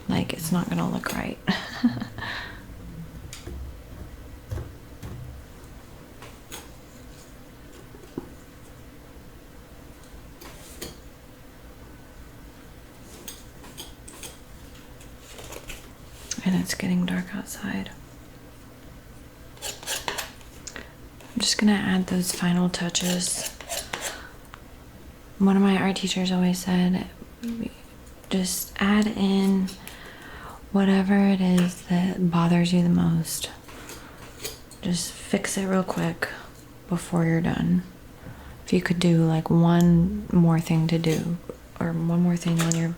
Like, it's not gonna look right. And it's getting dark outside. I'm just gonna add those final touches. One of my art teachers always said, just add in whatever it is that bothers you the most. Just fix it real quick before you're done. If you could do like one more thing to do, or one more thing on your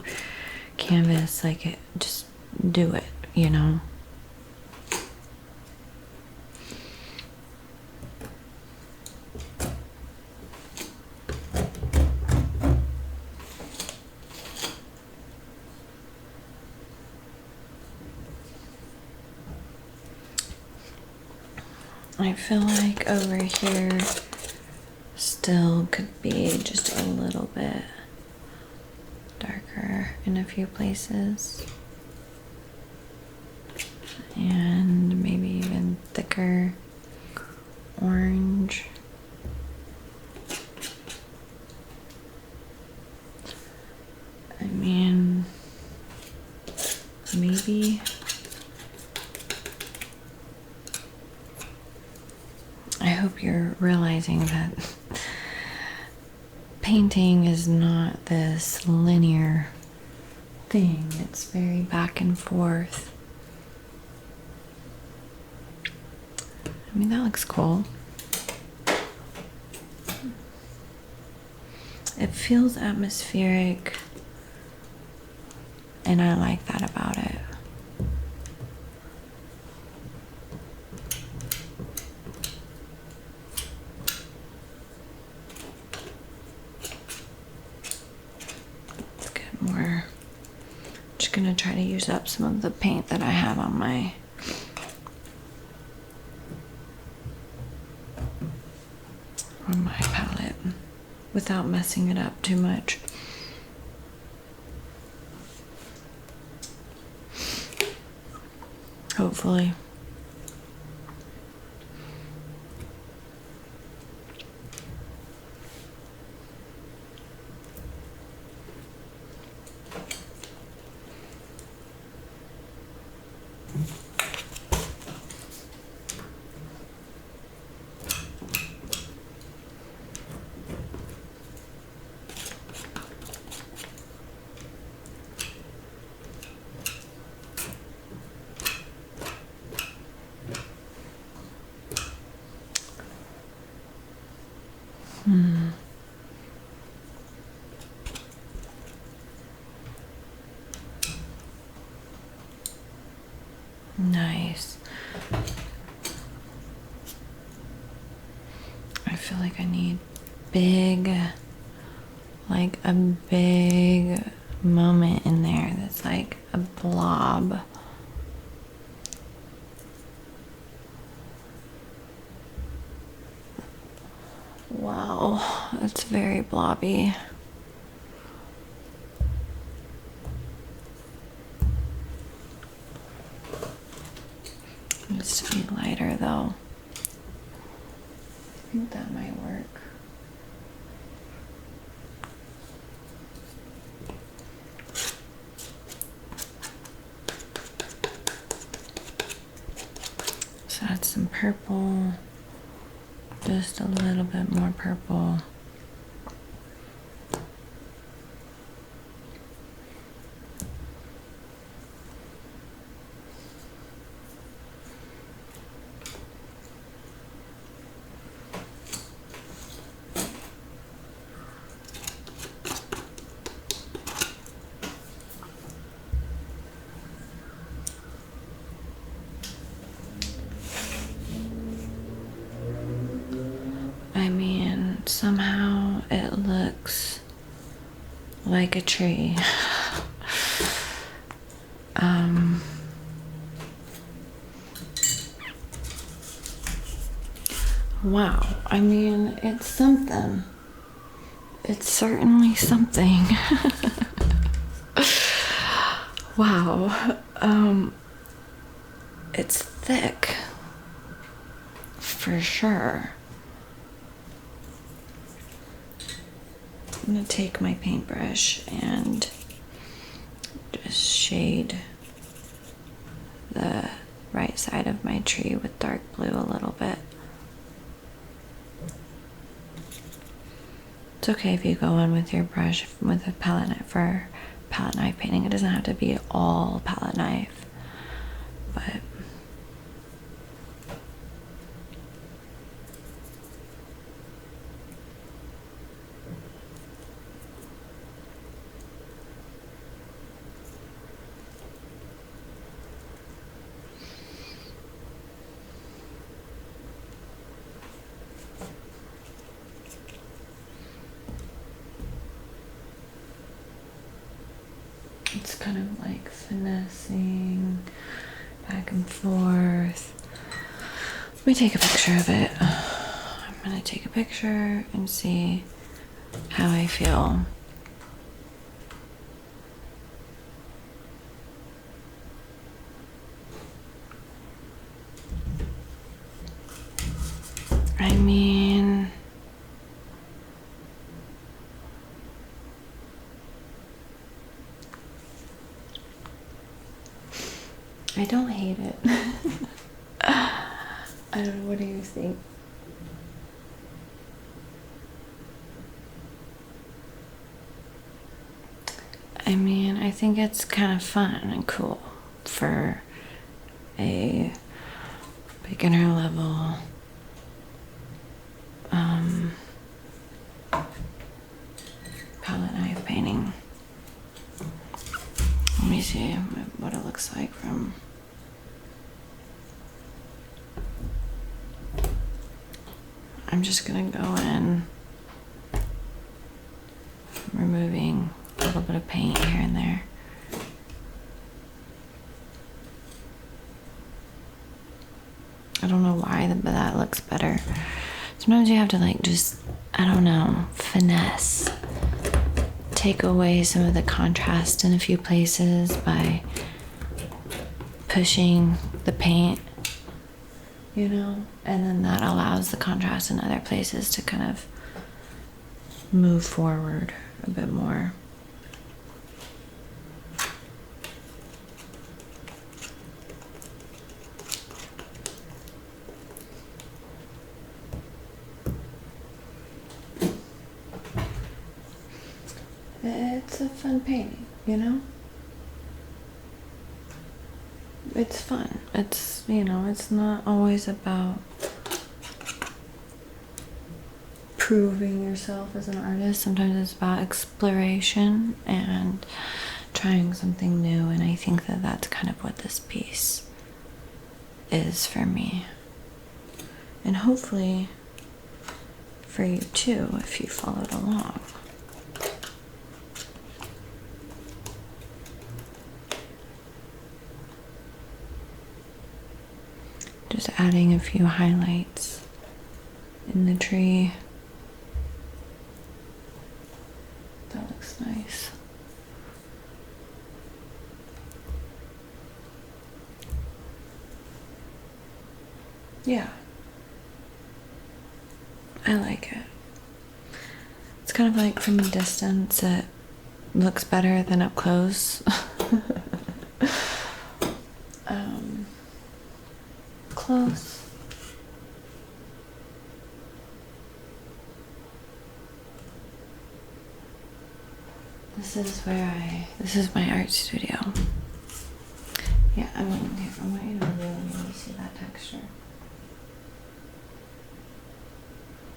canvas, like just do it, you know? I feel like over here still could be just a little bit darker in a few places. And maybe even thicker orange. I mean, maybe. I hope you're realizing that painting is not this linear thing. It's very back and forth. I mean, that looks cool. It feels atmospheric, and I like that about it. Let's get more. I'm just gonna try to use up some of the paint that I have on my palette without messing it up too much. Hopefully. Nice. I feel like I need big, like a big moment in there that's like a blob. Wow, that's very blobby. It needs to be lighter though. I think that might work. So add some purple, just a little bit more purple. somehow it looks like a tree. Wow, I mean, it's something. It's certainly something. Wow. It's thick. For sure. I'm gonna take my paintbrush and just shade the right side of my tree with dark blue a little bit. It's okay if you go in with your brush with a palette knife for palette knife painting. It doesn't have to be all palette knife, but it's kind of like finessing back and forth. Let me take a picture of it. I'm gonna take a picture and see how I feel. I mean, I don't hate it. I don't know, what do you think? I mean, I think it's kind of fun and cool for a beginner level palette knife painting. Let me see what it looks like from. I'm just gonna go in, removing a little bit of paint here and there. I don't know why, but that looks better. Sometimes you have to like just, I don't know, finesse. Take away some of the contrast in a few places by pushing the paint, you know, and then that allows the contrast in other places to kind of move forward a bit more. It's a fun painting, you know? It's fun. It's, you know, it's not always about proving yourself as an artist. Sometimes it's about exploration and trying something new, and I think that that's kind of what this piece is for me. And hopefully for you too, if you followed along. Just adding a few highlights in the tree. That looks nice. Yeah. I like it. It's kind of like from a distance, it looks better than up close. Close. This is my art studio. Yeah, I want you to really see that texture.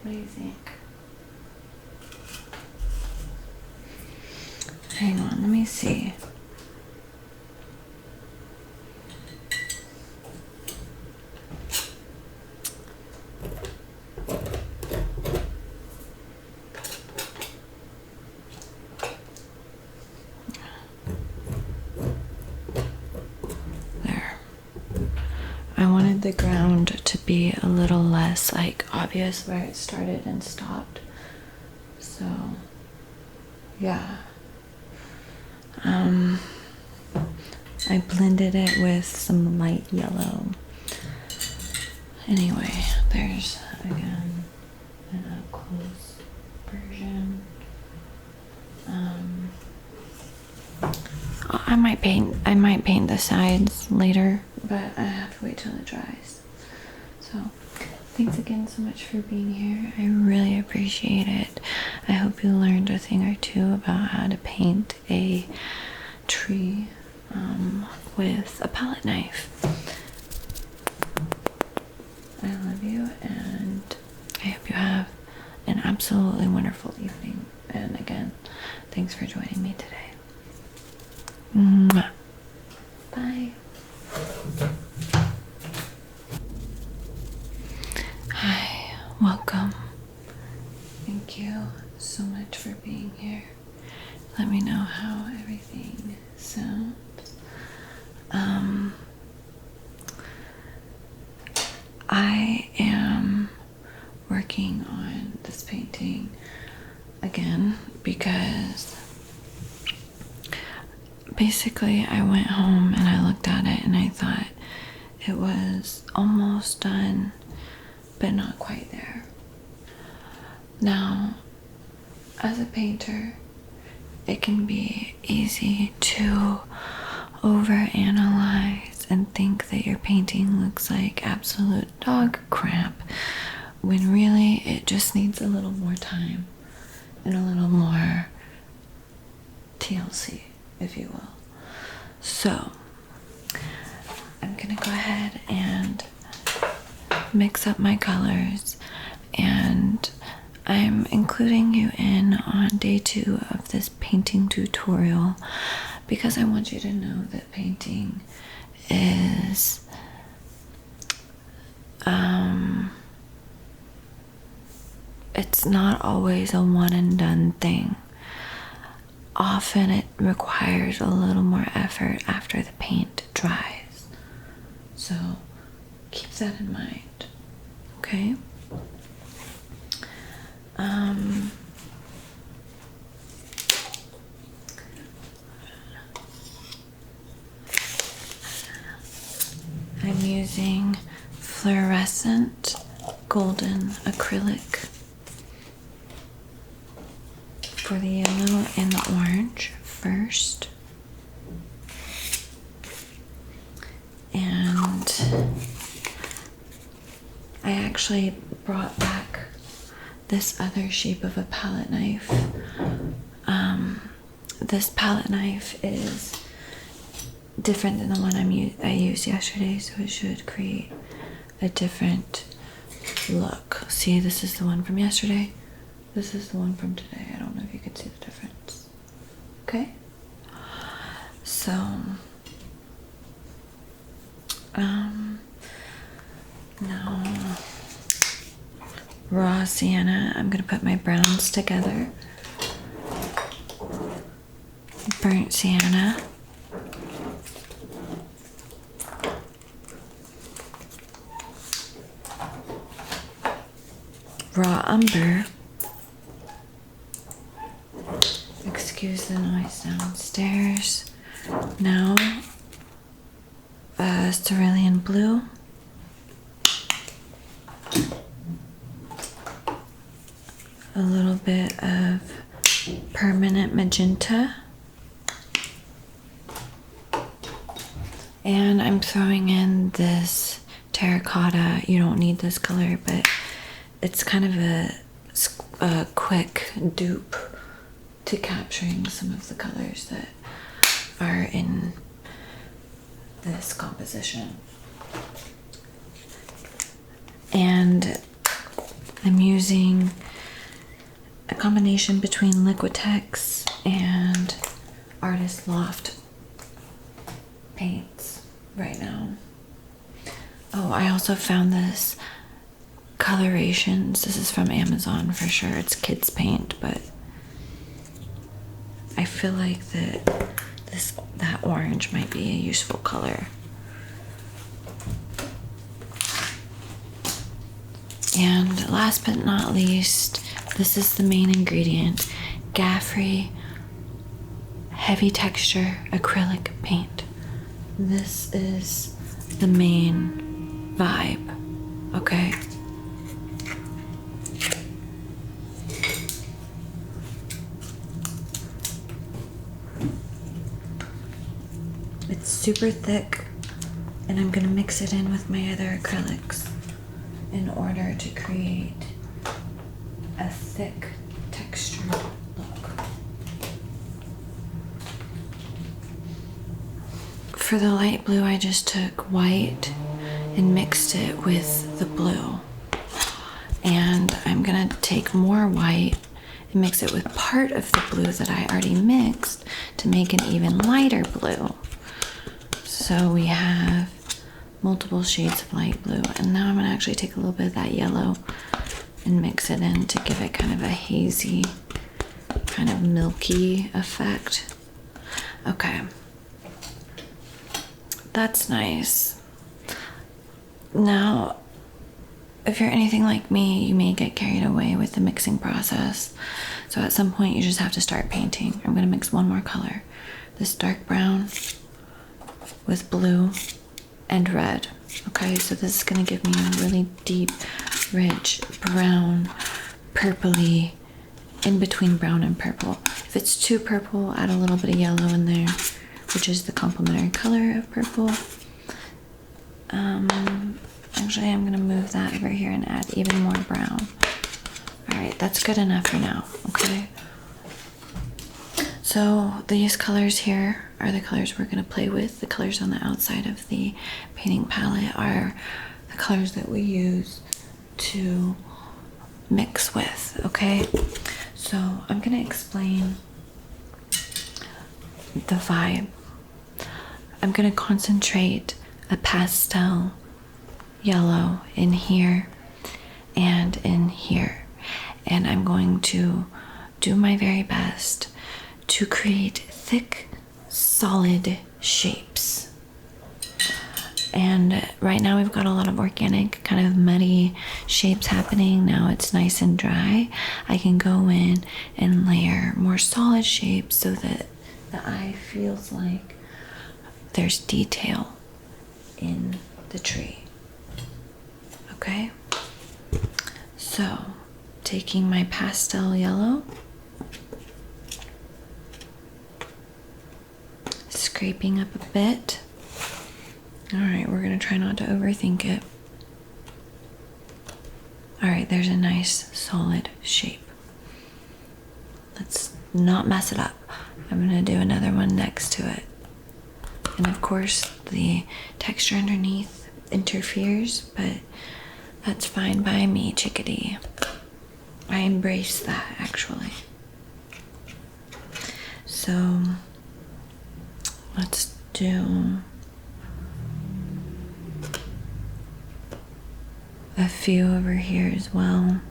What do you think? Hang on, let me see. I wanted the ground to be a little less like obvious where it started and stopped. So yeah. I blended it with some light yellow. Anyway, there's again an up close version. I might paint the sides later, but I have to wait till it dries. So thanks again so much for being here. I really appreciate it. I hope you learned a thing or two about how to paint a tree with a palette knife. I love you, and I hope you have an absolutely wonderful evening. And again, thanks for joining me today. Mwah. Bye. Hi, welcome. Thank you so much for being here. Let me know how everything sounds. I am working on this painting again because basically I went home and I looked at it and I thought it was almost done, but not quite there. Now, as a painter, it can be easy to overanalyze and think that your painting looks like absolute dog crap, when really it just needs a little more time and a little more TLC, if you will. So I'm gonna go ahead and mix up my colors, and I'm including you in on day 2 of this painting tutorial because I want you to know that painting is it's not always a one and done thing. Often it requires a little more effort after the paint dries. So keep that in mind, okay? I'm using fluorescent golden acrylic for the yellow and the orange first. And I actually brought back this other shape of a palette knife. This palette knife is different than the one I used yesterday, so it should create a different look. See, this is the one from yesterday. This is the one from today. I don't know if you can see the difference. Okay? So, now, raw sienna. I'm gonna put my browns together. Burnt sienna. Raw umber. Excuse the noise downstairs. Now, cerulean blue. A little bit of permanent magenta. And I'm throwing in this terracotta. You don't need this color, but it's kind of a quick dupe to capturing some of the colors that are in this composition. And I'm using a combination between Liquitex and Artist Loft paints right now. Oh, I also found this Colorations. This is from Amazon for sure. It's kids paint, but I feel like that orange might be a useful color. And last but not least, this is the main ingredient, Gaffrey heavy texture acrylic paint. This is the main vibe, okay? It's super thick, and I'm gonna mix it in with my other acrylics in order to create a thick texture look. For the light blue, I just took white and mixed it with the blue. And I'm gonna take more white and mix it with part of the blue that I already mixed to make an even lighter blue. So we have multiple shades of light blue. And now I'm gonna actually take a little bit of that yellow and mix it in to give it kind of a hazy, kind of milky effect. Okay. That's nice. Now, if you're anything like me, you may get carried away with the mixing process. So at some point, you just have to start painting. I'm gonna mix one more color. This dark brown with blue and red. Okay, so this is gonna give me a really deep, rich brown, purpley, in between brown and purple. If it's too purple, add a little bit of yellow in there, which is the complementary color of purple. Actually, I'm gonna move that over here and add even more brown. All right, that's good enough for now, okay? So these colors here are the colors we're gonna play with. The colors on the outside of the painting palette are the colors that we use to mix with, okay? So I'm gonna explain the vibe. I'm gonna concentrate a pastel yellow in here and in here. And I'm going to do my very best to create thick, solid shapes. And right now we've got a lot of organic, kind of muddy shapes happening. Now it's nice and dry. I can go in and layer more solid shapes so that the eye feels like there's detail in the tree. Okay? So, taking my pastel yellow, scraping up a bit. All right, we're gonna try not to overthink it. All right, there's a nice solid shape. Let's not mess it up. I'm gonna do another one next to it. And of course, the texture underneath interferes, but that's fine by me, chickadee. I embrace that, actually. So, let's do a few over here as well.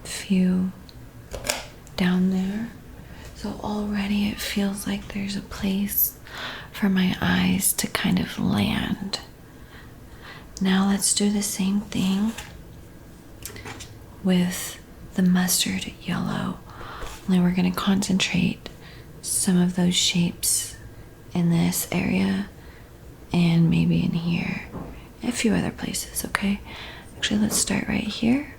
Few down there. So already it feels like there's a place for my eyes to kind of land. Now let's do the same thing with the mustard yellow. Only we're going to concentrate some of those shapes in this area and maybe in here, a few other places, okay? Actually, let's start right here.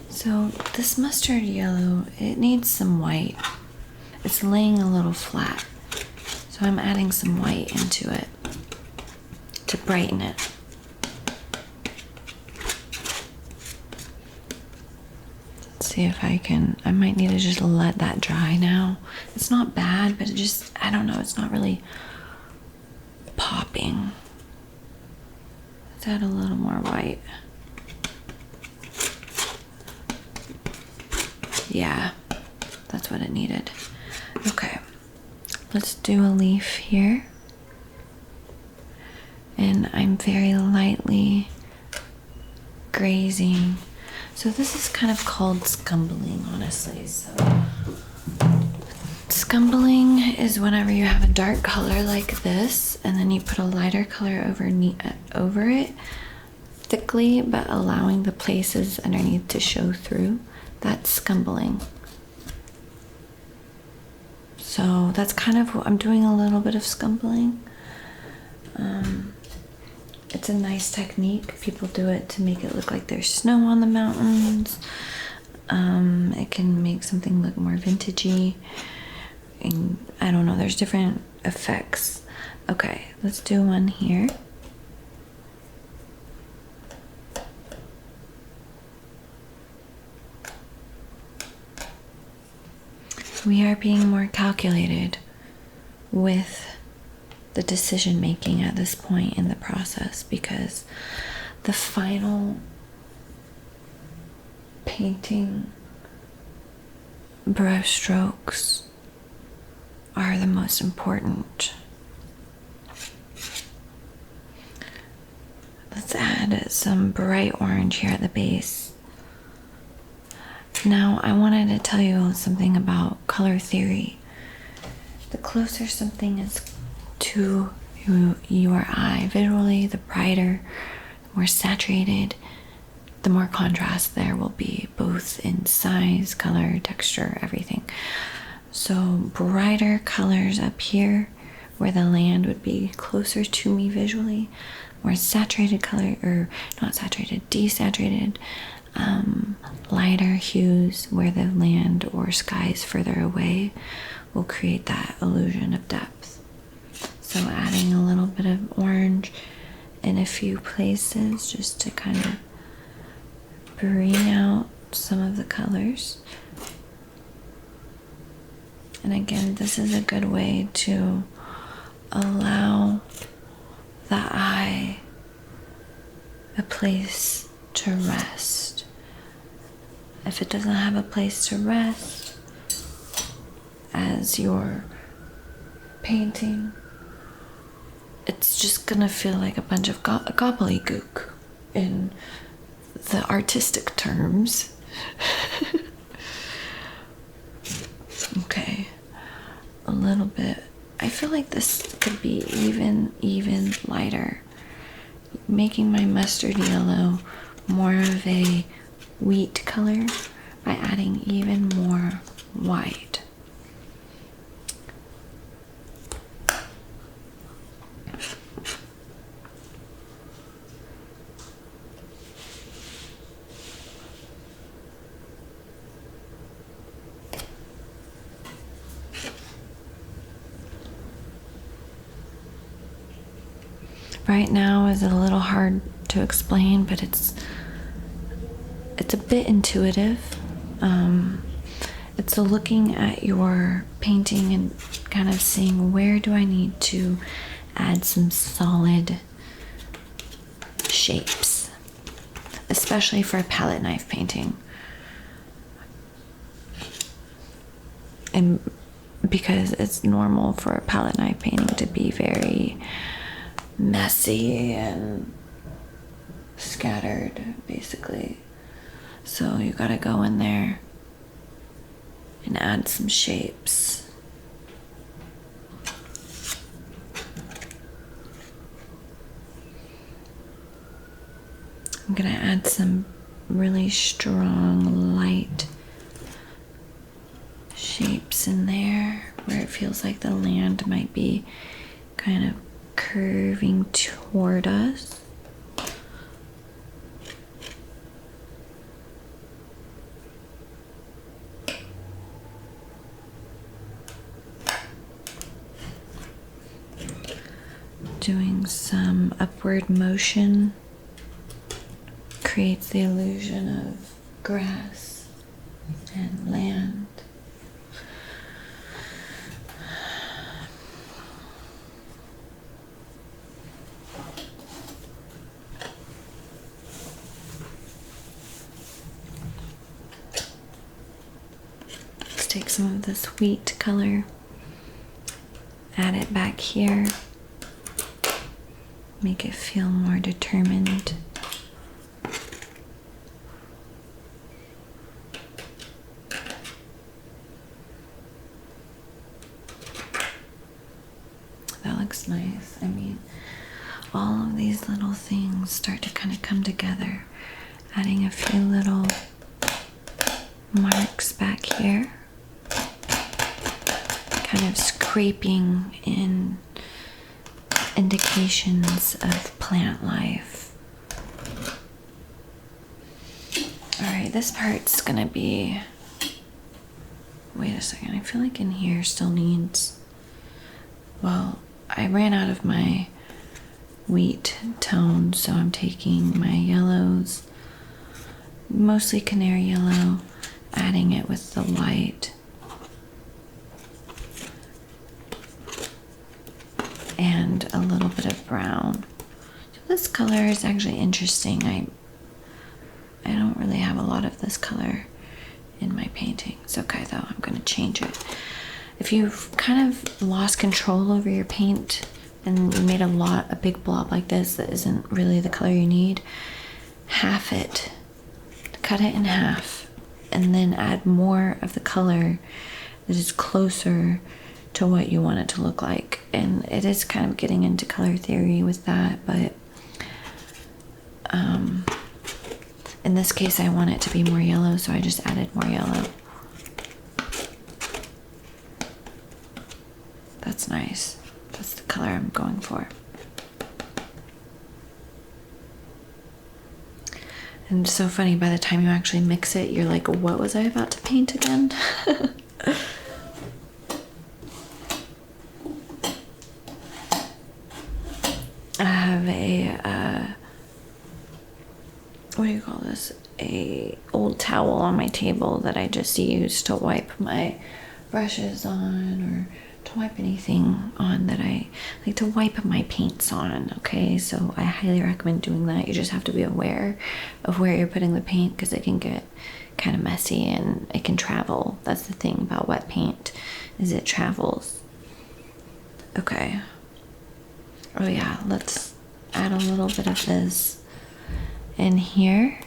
So this mustard yellow, it needs some white. It's laying a little flat. So I'm adding some white into it to brighten it. Let's see if I might need to just let that dry now. It's not bad, but it just, I don't know, it's not really popping. Let's add a little more white. Yeah, that's what it needed. Okay, let's do a leaf here. And I'm very lightly grazing. So this is kind of called scumbling, honestly. So Scumbling is whenever you have a dark color like this and then you put a lighter color over it thickly, but allowing the places underneath to show through. That's scumbling. So that's kind of what I'm doing, a little bit of scumbling. It's a nice technique. People do it to make it look like there's snow on the mountains. It can make something look more vintagey. And I don't know, there's different effects. Okay, let's do one here. We are being more calculated with the decision making at this point in the process, because the final painting brush strokes are the most important. Let's add some bright orange here at the base. Now, I wanted to tell you something about color theory. The closer something is to your eye visually, the brighter, the more saturated, the more contrast there will be, both in size, color, texture, everything. So brighter colors up here where the land would be closer to me visually, more saturated color, or not saturated, desaturated, lighter hues where the land or sky is further away will create that illusion of depth. So adding a little bit of orange in a few places just to kind of bring out some of the colors. And again, this is a good way to allow the eye a place to rest. If it doesn't have a place to rest as you're painting, it's just gonna feel like a bunch of gobbledygook in the artistic terms. Okay, a little bit. I feel like this could be even lighter, making my mustard yellow more of a wheat color by adding even more white. Right now is a little hard to explain, but it's a bit intuitive. It's looking at your painting and kind of seeing, where do I need to add some solid shapes, especially for a palette knife painting. And because it's normal for a palette knife painting to be very messy and scattered, basically. So you gotta go in there and add some shapes. I'm gonna add some really strong light shapes in there where it feels like the land might be kind of curving toward us. Doing some upward motion creates the illusion of grass and land. Let's take some of this wheat color, add it back here. Make it feel more determined. start to kind of come together, adding a few little marks back here, kind of scraping in indications of plant life. All right, this part's gonna be, wait a second, I feel like in here still needs, well, I ran out of my wheat tone, so I'm taking my yellows, mostly canary yellow, adding it with the white, and a little bit of brown. So this color is actually interesting. I don't really have a lot of this color in my paintings. Okay, though, I'm gonna change it. If you've kind of lost control over your paint and you made a big blob like this that isn't really the color you need, half it, cut it in half, and then add more of the color that is closer to what you want it to look like. And it is kind of getting into color theory with that, but in this case I want it to be more yellow, so I just added more yellow. That's nice. That's the color I'm going for. And it's so funny, by the time you actually mix it, you're like, what was I about to paint again? I have a, what do you call this? A old towel on my table that I just use to wipe my brushes on, or to wipe anything on that I like to wipe my paints on. Okay, so I highly recommend doing that. You just have to be aware of where you're putting the paint, because it can get kind of messy and it can travel. That's the thing about wet paint, is it travels. Okay. Oh yeah, let's add a little bit of this in here.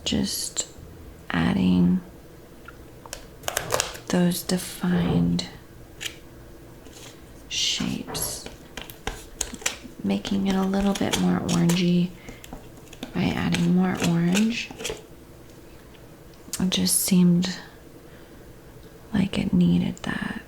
Just adding those defined shapes, making it a little bit more orangey by adding more orange. It just seemed like it needed that.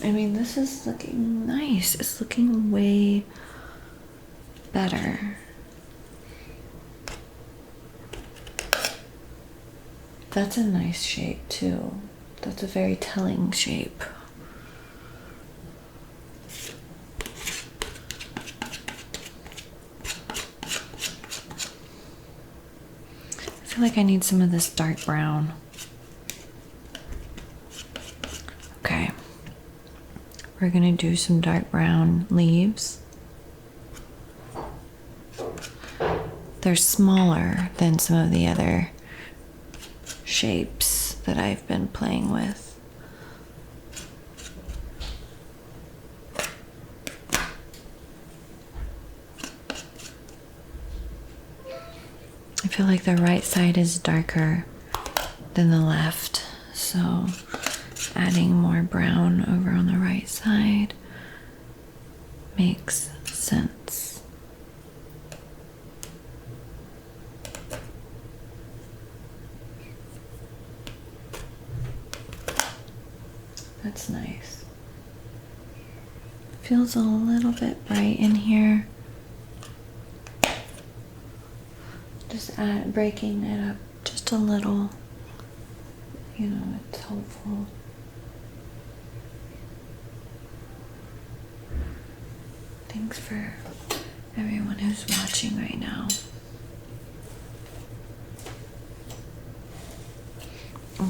I mean, this is looking nice. It's looking way better. That's a nice shape too. That's a very telling shape. I feel like I need some of this dark brown. Okay. We're gonna do some dark brown leaves. They're smaller than some of the other shapes that I've been playing with. I feel like the right side is darker than the left, so adding more brown over on the right side makes sense. That's nice. Feels a little bit bright in here. Just breaking it up just a little, you know, it's helpful. Thanks for everyone who's watching right now.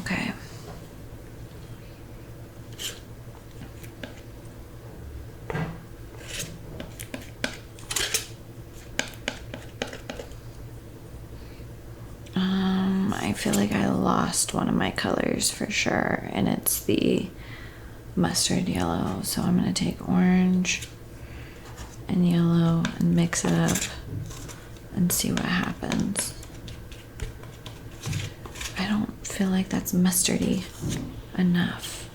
Okay. I feel like I lost one of my colors for sure, and it's the mustard yellow. So I'm gonna take orange and yellow and mix it up and see what happens. I don't feel like that's mustardy enough.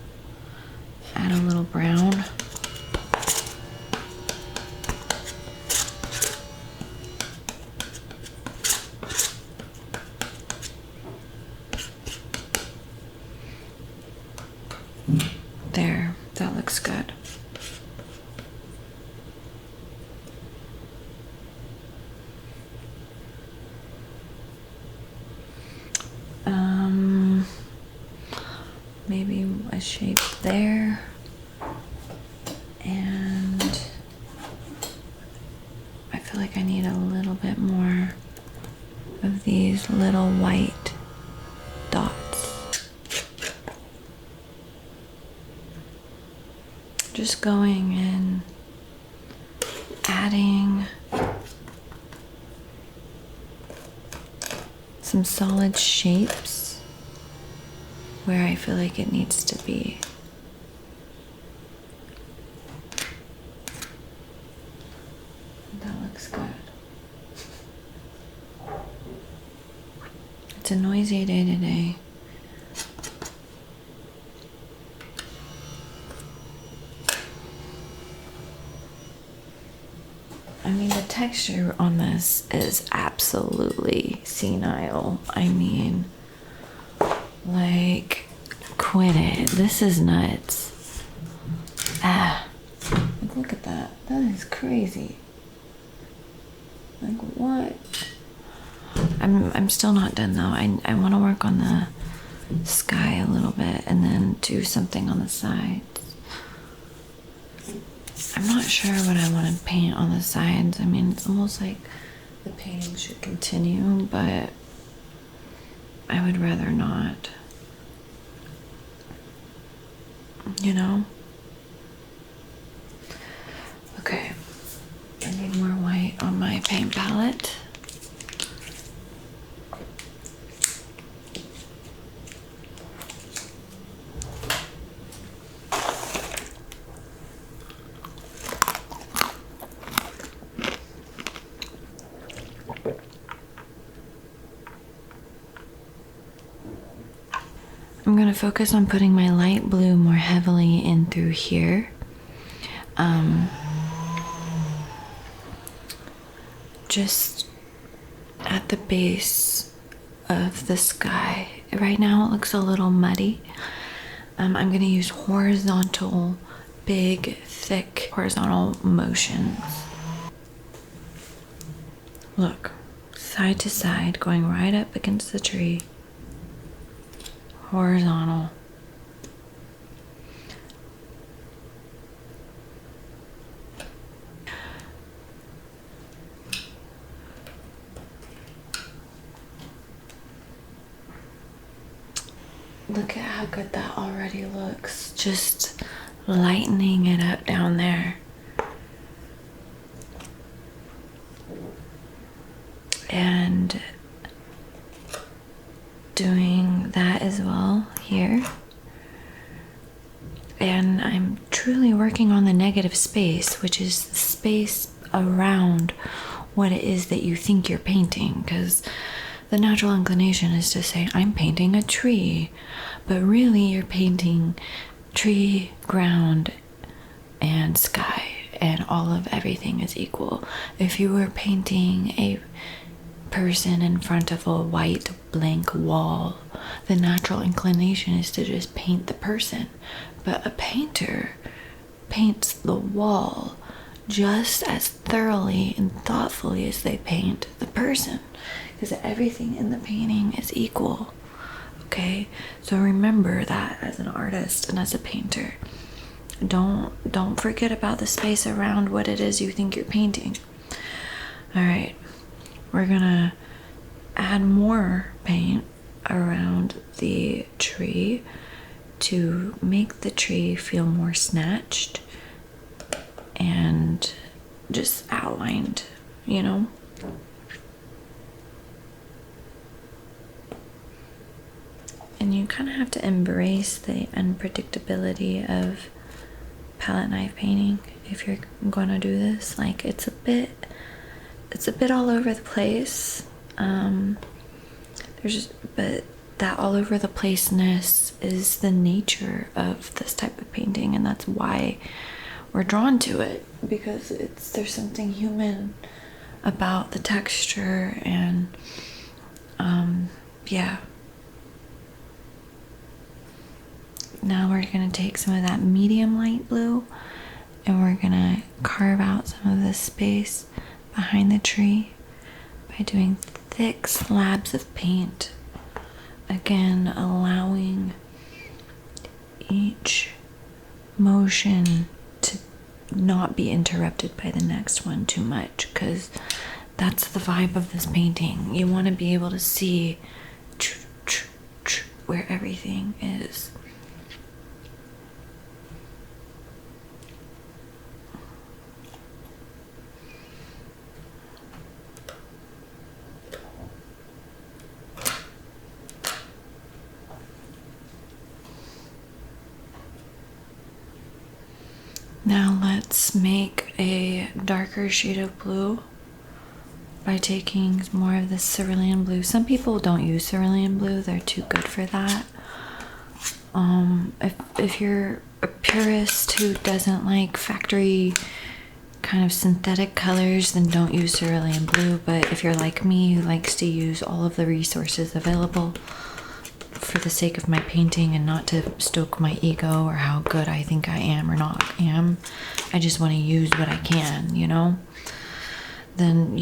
Add a little brown. There, that looks good. Maybe a shape there, and I feel like I need a little bit more of these little white dots. Just going and adding some solid shapes where I feel like it needs to be. That looks good. It's a noisy day today. I mean, the texture on this is absolutely senile. I mean, like, quit it. This is nuts. Ah, like, look at that. That is crazy. Like, what? I'm still not done though. I want to work on the sky a little bit and then do something on the sides. I'm not sure what I want to paint on the sides. I mean, it's almost like the painting should continue, but I would rather not. You know? Okay. I need more white on my paint palette. I'm going to focus on putting my light blue more heavily in through here. Just at the base of the sky. Right now it looks a little muddy. I'm going to use horizontal, big, thick, horizontal motions. Look, side to side, going right up against the tree. Horizontal. Look at how good that already looks. Just lightening it up down there. And doing that as well here. And I'm truly working on the negative space, which is the space around what it is that you think you're painting, because the natural inclination is to say, I'm painting a tree, but really you're painting tree, ground, and sky, and all of everything is equal. If you were painting a person in front of a white blank wall, the natural inclination is to just paint the person, but a painter paints the wall just as thoroughly and thoughtfully as they paint the person, because everything in the painting is equal. Okay, so remember that as an artist and as a painter. Don't forget about the space around what it is you think you're painting. All right, we're gonna add more paint around the tree to make the tree feel more snatched and just outlined, you know? And you kind of have to embrace the unpredictability of palette knife painting if you're going to do this. Like, it's a bit all over the place. But that all over the placeness is the nature of this type of painting, and that's why we're drawn to it, because there's something human about the texture. And yeah. Now we're going to take some of that medium light blue and we're going to carve out some of this space behind the tree by doing thick slabs of paint. Again, allowing each motion to not be interrupted by the next one too much, because that's the vibe of this painting. You want to be able to see where everything is. Now let's make a darker shade of blue by taking more of this cerulean blue. Some people don't use cerulean blue, they're too good for that. If you're a purist who doesn't like factory kind of synthetic colors, then don't use cerulean blue. But if you're like me, who likes to use all of the resources available for the sake of my painting and not to stoke my ego or how good I think I am or not am, I just want to use what I can, you know, then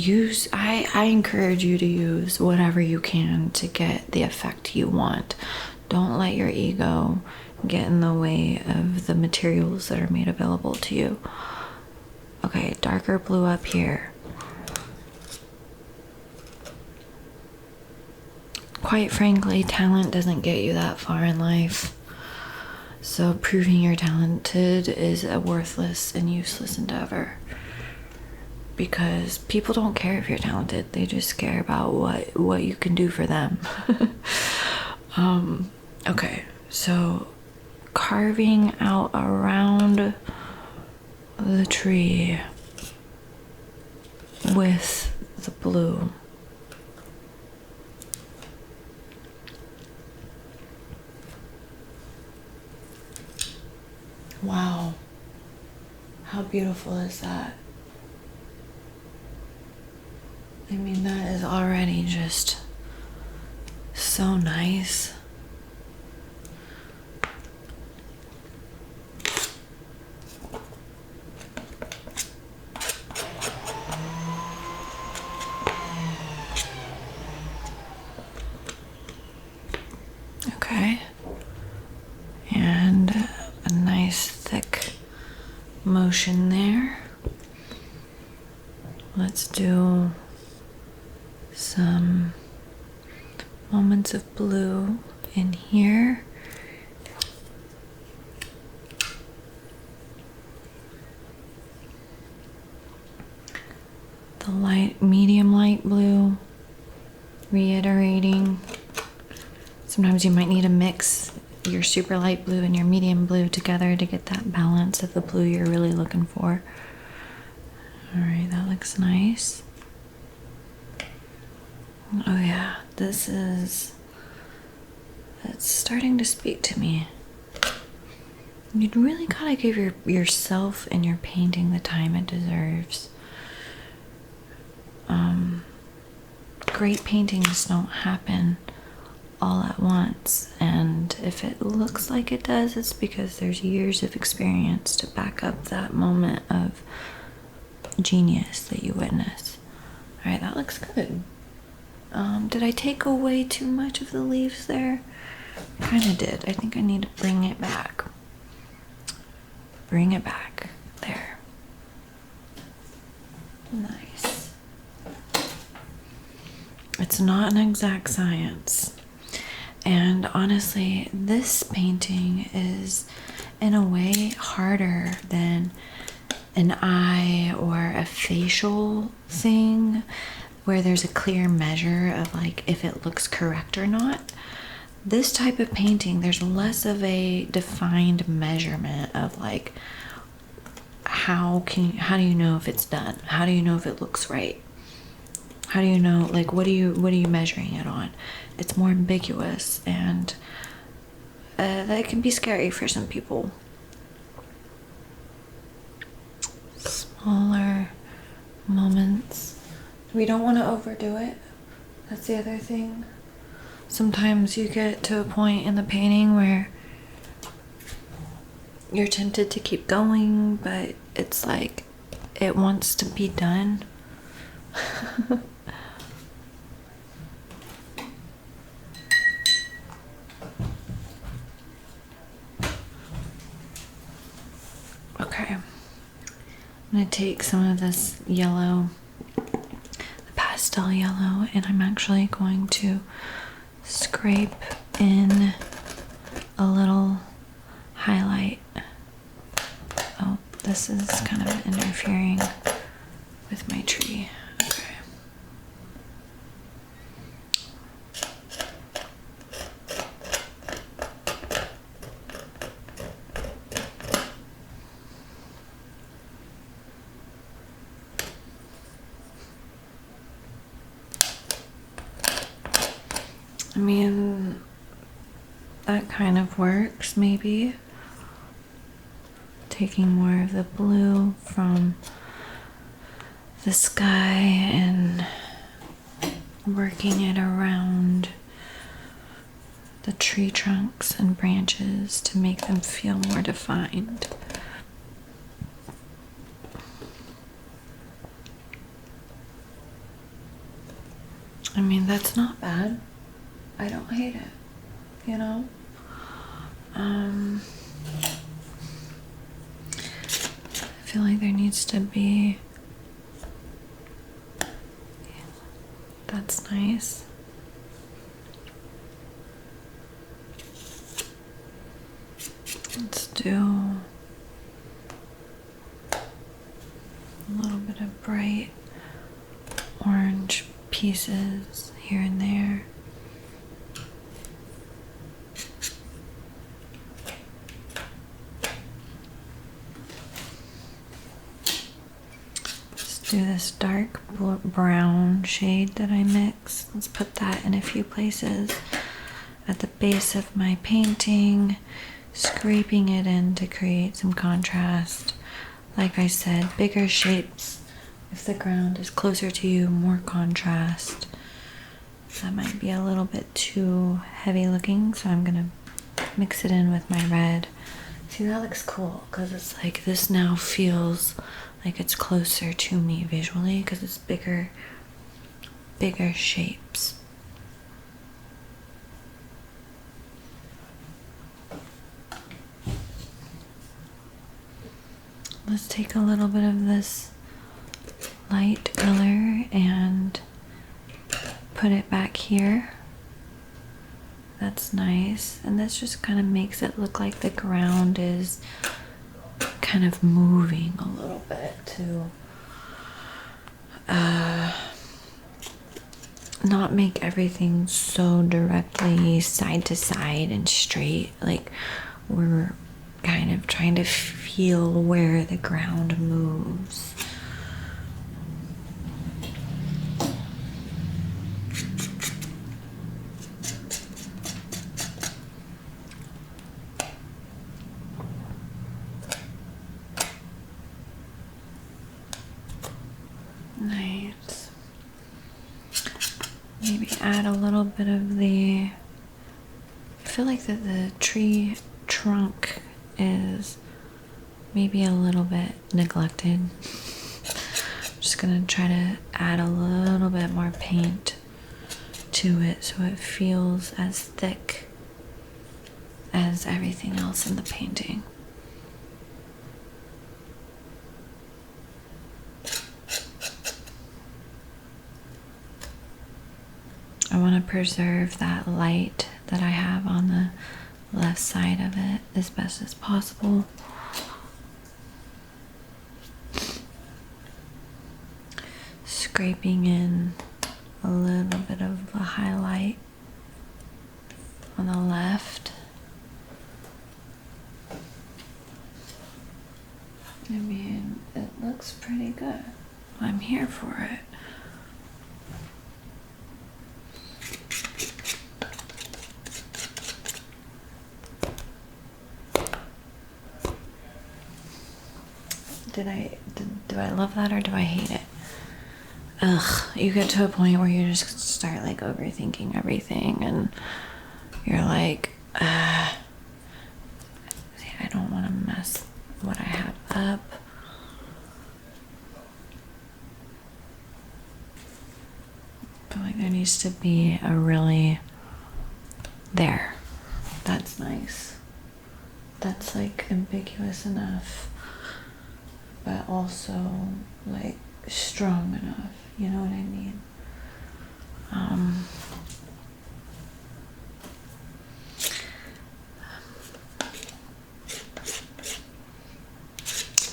I encourage you to use whatever you can to get the effect you want. Don't let your ego get in the way of the materials that are made available to you. Okay, darker blue up here. Quite frankly, talent doesn't get you that far in life. So proving you're talented is a worthless and useless endeavor. Because people don't care if you're talented. They just care about what you can do for them. Okay, so carving out around the tree with the blue. Wow, how beautiful is that? I mean, that is already just so nice. Okay. And a nice thick motion there. Let's do some moments of blue in here. The medium light blue, reiterating. Sometimes you might need to mix your super light blue and your medium blue together to get that balance of the blue you're really looking for. All right, that looks nice. Oh yeah, it's starting to speak to me. You'd really gotta give yourself and your painting the time it deserves. Great paintings don't happen all at once, and if it looks like it does, it's because there's years of experience to back up that moment of genius that you witness. All right, that looks good. Did I take away too much of the leaves there? Kind of did. I think I need to bring it back. Bring it back. There. Nice. It's not an exact science. And honestly, this painting is in a way harder than an eye or a facial thing where there's a clear measure of like if it looks correct or not. This type of painting, there's less of a defined measurement of like how do you know if it's done? How do you know if it looks right? How do you know, like what are you measuring it on? it's more ambiguous, and that can be scary for some people. Smaller moments. We don't want to overdo it. That's the other thing. Sometimes you get to a point in the painting where you're tempted to keep going, but it's like it wants to be done. Okay, I'm gonna take some of this yellow, the pastel yellow, and I'm actually going to scrape in a little highlight. Oh, this is kind of interfering with my tree. Okay. I mean, that kind of works, maybe. Taking more of the blue from the sky and working it around the tree trunks and branches to make them feel more defined. I mean, that's not bad. I don't hate it, you know? I feel like there needs to be, that's nice. Let's do a little bit of bright orange pieces here and there. Do this dark brown shade that I mixed. Let's put that in a few places at the base of my painting, scraping it in to create some contrast. Like I said, bigger shapes. If the ground is closer to you, more contrast. That might be a little bit too heavy looking, so I'm gonna mix it in with my red. See, that looks cool because it's like this now feels like it's closer to me visually because it's bigger shapes. Let's take a little bit of this light color and put it back here. That's nice. And this just kind of makes it look like the ground is kind of moving a little bit to not make everything so directly side to side and straight. Like we're kind of trying to feel where the ground moves. Nice. Maybe add a little bit of the, I feel like that the tree trunk is maybe a little bit neglected. I'm just gonna try to add a little bit more paint to it so it feels as thick as everything else in the painting. I want to preserve that light that I have on the left side of it as best as possible. Scraping in a little bit of a highlight on the left. I mean, it looks pretty good. I'm here for it. Do I love that or do I hate it? Ugh, you get to a point where you just start like overthinking everything and you're like, see, I don't want to mess what I have up. I feel like there needs to be a really there. That's nice. That's like ambiguous enough, but also like strong enough. You know what I mean?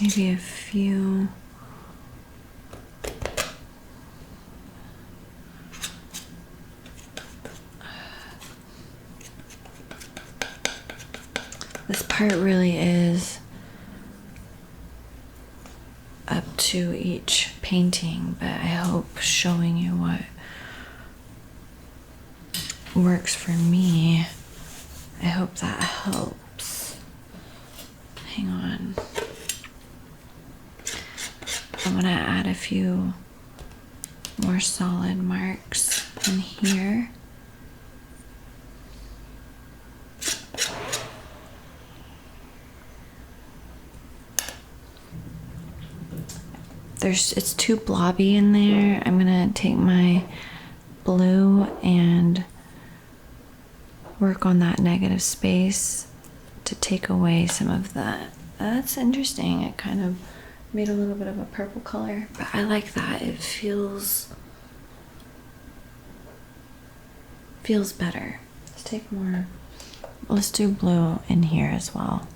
Maybe a few. This part really is up to each painting, but I hope showing you what works for me, I hope that helps. Hang on. I'm gonna add a few more solid marks in here. It's too blobby in there. I'm gonna take my blue and work on that negative space to take away some of that. That's interesting. It kind of made a little bit of a purple color, but I like that. It feels better. Let's take more. Let's do blue in here as well.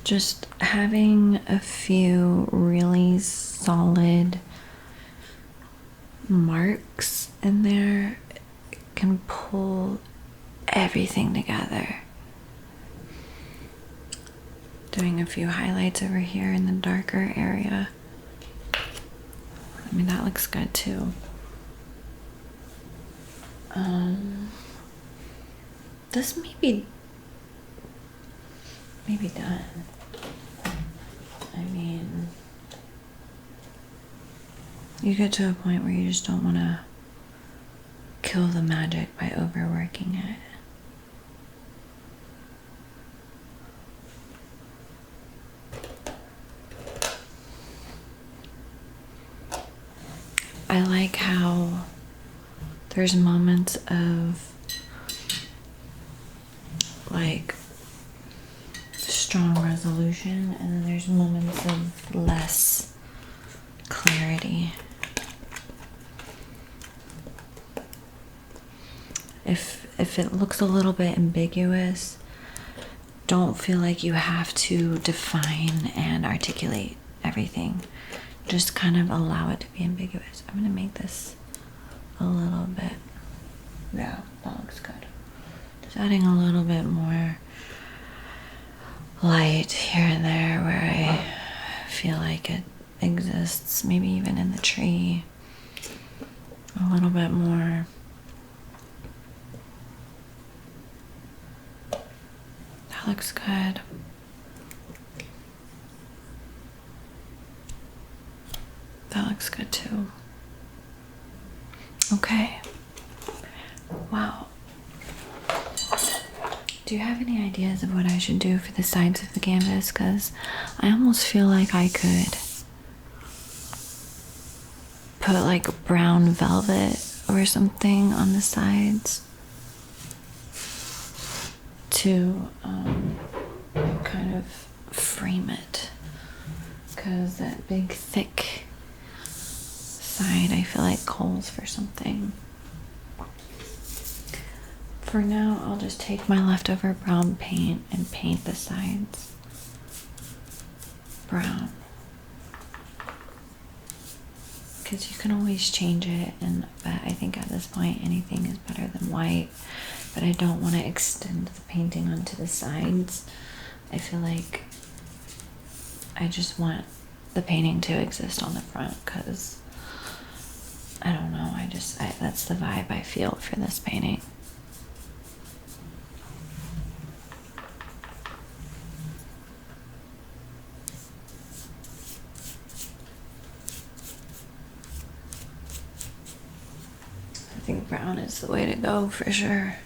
Just having a few really solid marks in there can pull everything together. Doing a few highlights over here in the darker area. I mean, that looks good too. This may be done. I mean, you get to a point where you just don't want to kill the magic by overworking it. I like how there's moments of like strong resolution, and then there's moments of less clarity. If it looks a little bit ambiguous, don't feel like you have to define and articulate everything. Just kind of allow it to be ambiguous. I'm gonna make this a little bit, yeah, that looks good. Just adding a little bit more light here and there where I feel like it exists, maybe even in the tree. A little bit more. That looks good. That looks good too. Okay. Wow. Do you have any ideas of what I should do for the sides of the canvas? Because I almost feel like I could put like brown velvet or something on the sides to kind of frame it. Because that big thick side I feel like calls for something. For now, I'll just take my leftover brown paint and paint the sides brown. Because you can always change it, but I think at this point anything is better than white. But I don't want to extend the painting onto the sides. I feel like I just want the painting to exist on the front because I don't know, I that's the vibe I feel for this painting. I think brown is the way to go for sure.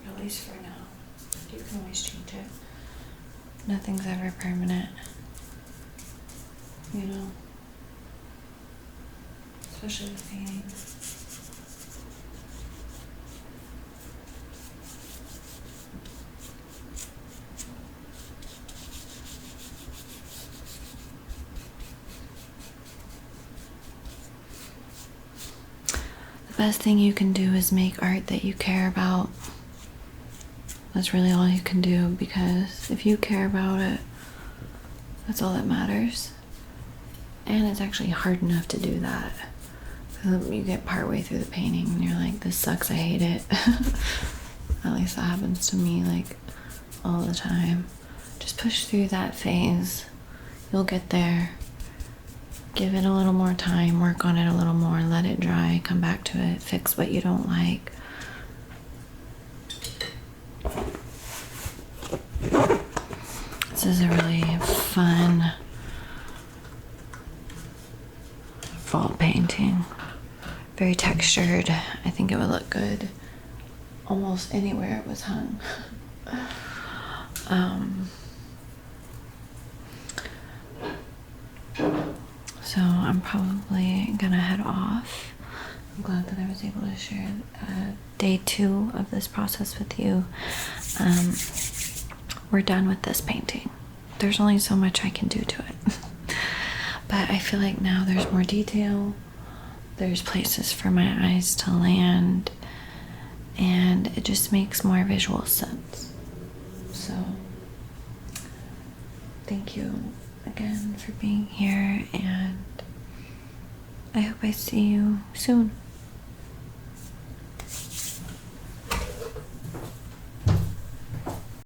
At least for now. You can always change it. Nothing's ever permanent. You know? Especially with painting. The best thing you can do is make art that you care about. That's really all you can do, because if you care about it, that's all that matters. And it's actually hard enough to do that. You get partway through the painting and you're like, this sucks, I hate it. At least that happens to me like all the time. Just push through that phase. You'll get there. Give it a little more time, work on it a little more, let it dry, come back to it, fix what you don't like. This is a really fun fall painting. Very textured. I think it would look good almost anywhere it was hung. So I'm probably gonna head off. I'm glad that I was able to share day 2 of this process with you. We're done with this painting. There's only so much I can do to it. But I feel like now there's more detail. There's places for my eyes to land. And it just makes more visual sense. So, thank you again for being here. And I hope I see you soon.